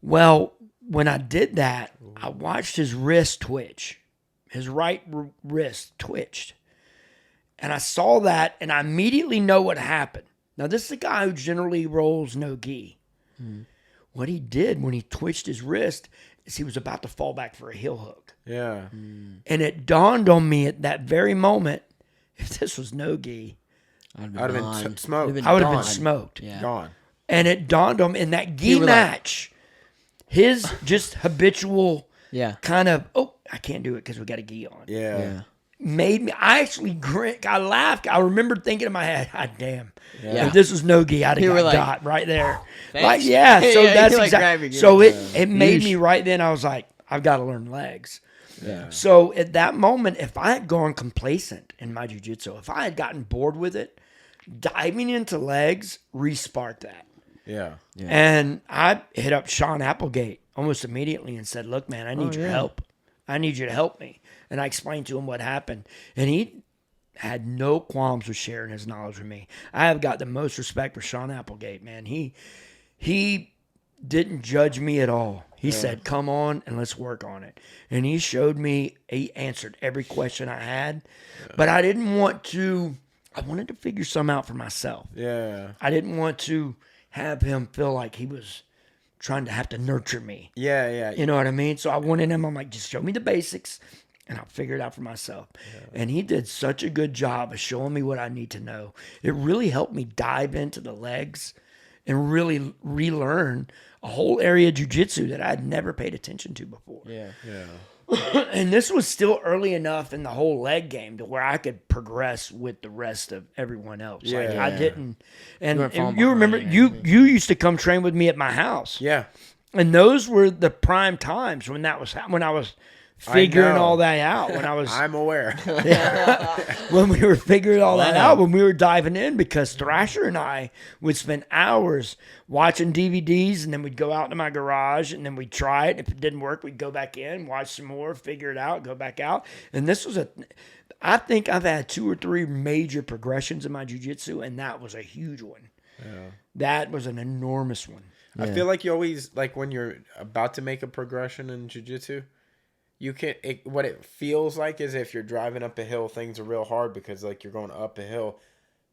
Well, when I did that, I watched his wrist twitch. His right wrist twitched. And I saw that, and I immediately know what happened. Now, this is a guy who generally rolls no gi. What he did when he twitched his wrist is he was about to fall back for a heel hook. Yeah. And it dawned on me at that very moment, if this was no gi, I'd I'd have been smoked. I would have been gone. smoked. Yeah. Gone. And it dawned on me in that gi You were like- match, his just habitual Yeah. kind of, oh, I can't do it because we got a gi on. Yeah. Yeah. Made me, I actually I laughed. I remember thinking in my head, God damn, Yeah. if this was no gi, I'd You have were got like, got right there. Thanks. Like, yeah, so Yeah, that's you like exactly. grabbing So it. it made Yeesh. me right then, I was like, I've got to learn legs. Yeah. So at that moment, if I had gone complacent in my jiu-jitsu, if I had gotten bored with it, diving into legs re-sparked that. Yeah. And I hit up Sean Applegate almost immediately and said, look, man, I need your help. I need you to help me. And I explained to him what happened. And he had no qualms with sharing his knowledge with me. I have got the most respect for Sean Applegate, man. He didn't judge me at all. He said, come on and let's work on it. And he showed me, he answered every question I had. But I didn't want to, I wanted to figure some out for myself. Yeah. I didn't want to have him feel like he was trying to have to nurture me. Yeah. Yeah. You know what I mean? So I wanted him, I'm like, just show me the basics and I'll figure it out for myself. And he did such a good job of showing me what I need to know. It really helped me dive into the legs and really relearn a whole area of jiu-jitsu that I had never paid attention to before. Yeah. Yeah. And this was still early enough in the whole leg game to where I could progress with the rest of everyone else. Like Yeah. I didn't. And, weren't falling and you remember, behind you used to come train with me at my house. Yeah. And those were the prime times when that was when I was figuring know. all that out. When I was I'm aware. when we were figuring all that out, when we were diving in, because Thrasher and I would spend hours watching DVDs, and then we'd go out to my garage, and then we'd try it. If it didn't work, we'd go back in, watch some more, figure it out, go back out. And this was I think I've had 2 or 3 major progressions in my jiu-jitsu, and that was a huge one. Yeah. That was an enormous one. I feel like you always, like when you're about to make a progression in jiu-jitsu, what it feels like is if you're driving up a hill, things are real hard because like you're going up a hill.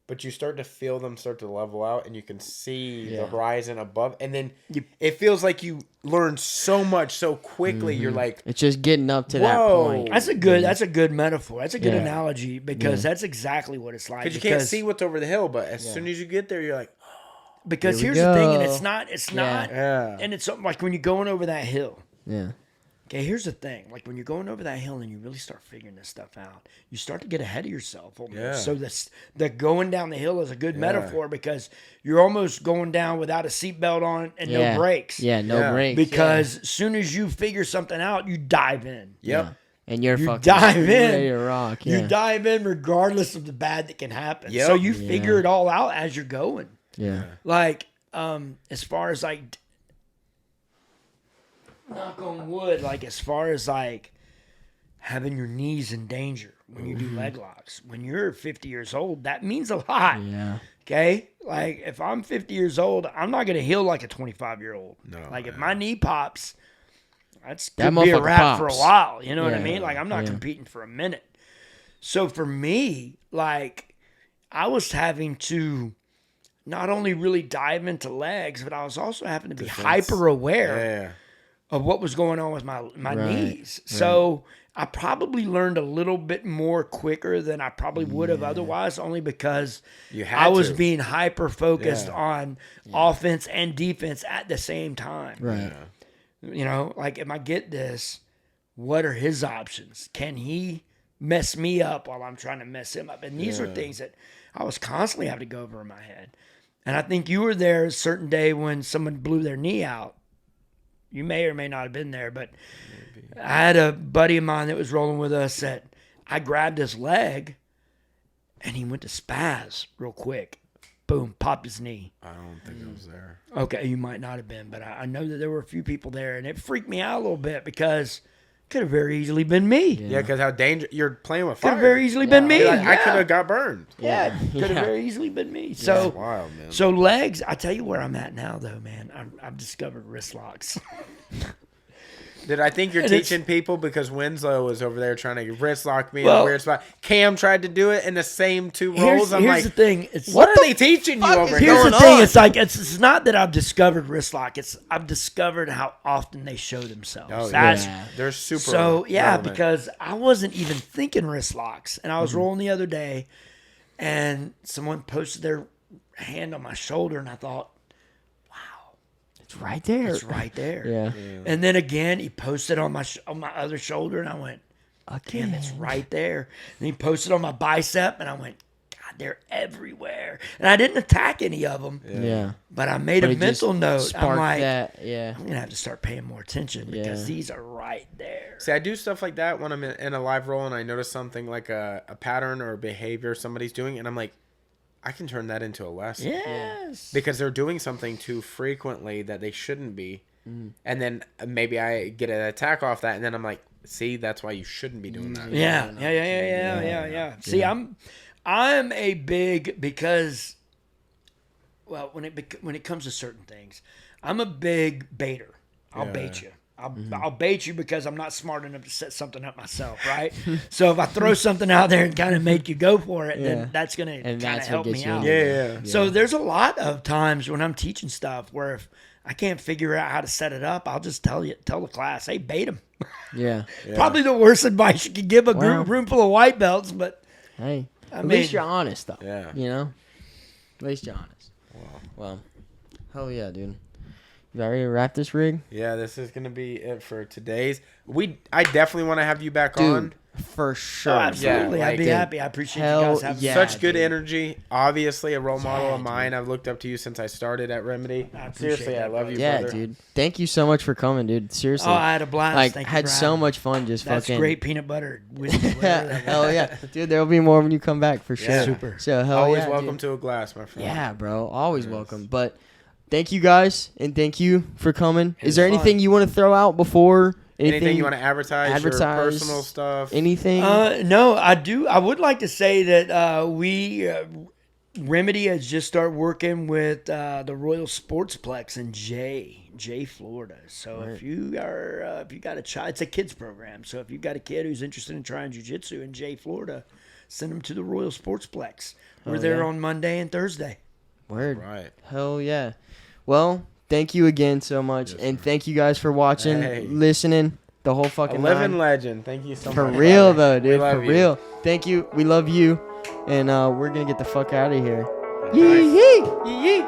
but you start to feel them start to level out, and you can see Yeah. the horizon above, and then it feels like you learn so much so quickly. You're like, It's just getting up to that Whoa. point. That's a good metaphor. That's a good Yeah. analogy because that's exactly what it's like. because you can't see what's over the hill, but as soon as you get there, you're like, Because Here we here's the thing, and go. it's not, yeah. and it's something like when you're going over that hill. Yeah. Okay, here's the thing. Like when you're going over that hill and you really start figuring this stuff out, you start to get ahead of yourself almost. Yeah. So the going down the hill is a good metaphor because you're almost going down without a seatbelt on and no brakes. Yeah, no Yeah. brakes. Because as soon as you figure something out, you dive in. Yep. Yeah. And you're You fucking dive in. ready to rock. Yeah. You dive in regardless of the bad that can happen. Yep. So you figure it all out as you're going. yeah. Like, as far as like, knock on wood, like as far as like having your knees in danger when you do leg locks, when you're 50 years old, that means a lot. Yeah. Okay. Like if I'm 50 years old, I'm not going to heal like a 25-year-old. No, Like if my knee pops, that That could be a motherfucker wrap for a pops. while. You know what I Yeah. mean? Like I'm not competing for a minute. So for me, like I was having to not only really dive into legs, but I was also having to be hyper aware Yeah. of what was going on with my Right, knees. So I probably learned a little bit more quicker than I probably would have otherwise, only because You had I was to. being hyper focused Yeah. on offense and defense at the same time. Right. You know, like if I get this, what are his options? Can he mess me up while I'm trying to mess him up? And these are things that I was constantly having to go over in my head. And I think you were there a certain day when someone blew their knee out. You may or may not have been there, but I had a buddy of mine that was rolling with us that I grabbed his leg and he went to spaz real quick. Boom, popped his knee. I don't think I was there. Okay, you might not have been, but I know that there were a few people there, and it freaked me out a little bit because it could have very easily been me. Yeah, because how dangerous you're playing with Could fire. have very easily been me. You're like, I Yeah. could have got burned. Yeah, could have Yeah. very easily been me. It's So, wild, man. so legs. I tell you where I'm at now, though, man. I've discovered wrist locks. Did I think you're And it's- teaching people because Winslow was over there trying to wrist lock me in Well- a weird spot? Cam tried to do it in the same two Here's, rolls. I'm here's like, the thing. It's what are they teaching you fuck over is here? Here's the going thing. on? It's like it's not that I've discovered wrist lock. It's I've discovered how often they show themselves. Oh, That's yeah. They're super. so yeah, relevant. because I wasn't even thinking wrist locks, and I was rolling the other day, and someone posted their hand on my shoulder, and I thought, It's right there. it's right there. Yeah. And then again, he posted on my other shoulder, and I went, damn, it's right there. And he posted on my bicep, and I went, God, they're everywhere. And I didn't attack any of them, Yeah. but I made But a it just mental note. I'm sparked like, that. Yeah. I'm gonna have to start paying more attention because Yeah. these are right there. See, I do stuff like that when I'm in a live roll and I notice something like a pattern or a behavior somebody's doing, and I'm like, I can turn that into a lesson. Yes. Because they're doing something too frequently that they shouldn't be. Mm. And then maybe I get an attack off that, and then I'm like, see, that's why you shouldn't be doing that. Yeah. See, I'm a big because, well, when it comes to certain things, I'm a big baiter. I'll bait you. I'll bait you because I'm not smart enough to set something up myself, right? So if I throw something out there and kind of make you go for it, Yeah. then that's gonna And kind of that's what help gets me you out. in Yeah. So there's a lot of times when I'm teaching stuff where if I can't figure out how to set it up, I'll just tell the class, hey, bait them. Yeah. Probably the worst advice you could give a Well- room full of white belts, but Hey. At mean- least you're honest, though. Yeah. You know? At least you're honest. Well, hell yeah, dude. You ready to wrap this rig? Yeah, this is gonna be it for today's. I definitely want to have you back Dude, on. for sure. oh, absolutely, Yeah, I'd be like- happy. I appreciate Hell you guys having yeah. me. Such good dude. energy. Obviously, a role model Yeah, of mine. I've looked up to you since I started at Remedy. I appreciate Seriously, I that, love brother. you, Yeah, brother. dude. Thank you so much for coming, dude. Seriously. Oh, I had a blast. like, Thank you had for so having me. much fun just That's fucking. great peanut butter. Whiskey, whatever that Hell was. yeah. Dude, there'll be more when you come back for sure. Yeah. Super. So, hell Always yeah, welcome dude. to a glass, my friend. Yeah, bro. Always welcome. But thank you guys, and thank you for coming. Is there fun. anything you want to throw out before? Anything you want to advertise? Your personal stuff? Anything? No, I do. I would like to say that Remedy has just started working with the Royal Sportsplex in Jay, Florida. So if you got a child, it's a kids program. So if you've got a kid who's interested in trying jiu-jitsu in Jay, Florida, send them to the Royal Sportsplex. We're Oh, there yeah. on Monday and Thursday. Word. Right. Hell yeah. Well, thank you again so much. Yes, and sir. thank you guys for watching, Hey. listening, the whole fucking A living nine. legend. Thank you so For much. real, brother. though, We dude. For love you. real. Thank you. We love you. And we're going to get the fuck out of here. Nice. Yee yee. Yee yee.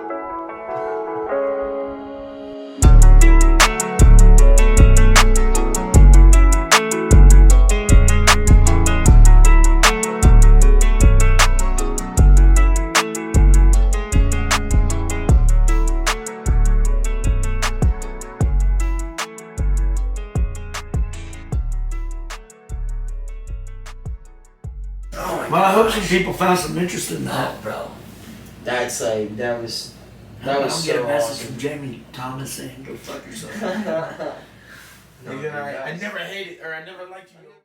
Well, I hope some people found some interest in that, bro. That's like, that was I'll so get a message awesome. from Jamie Thomas saying, go fuck yourself. I never hated or I never liked you.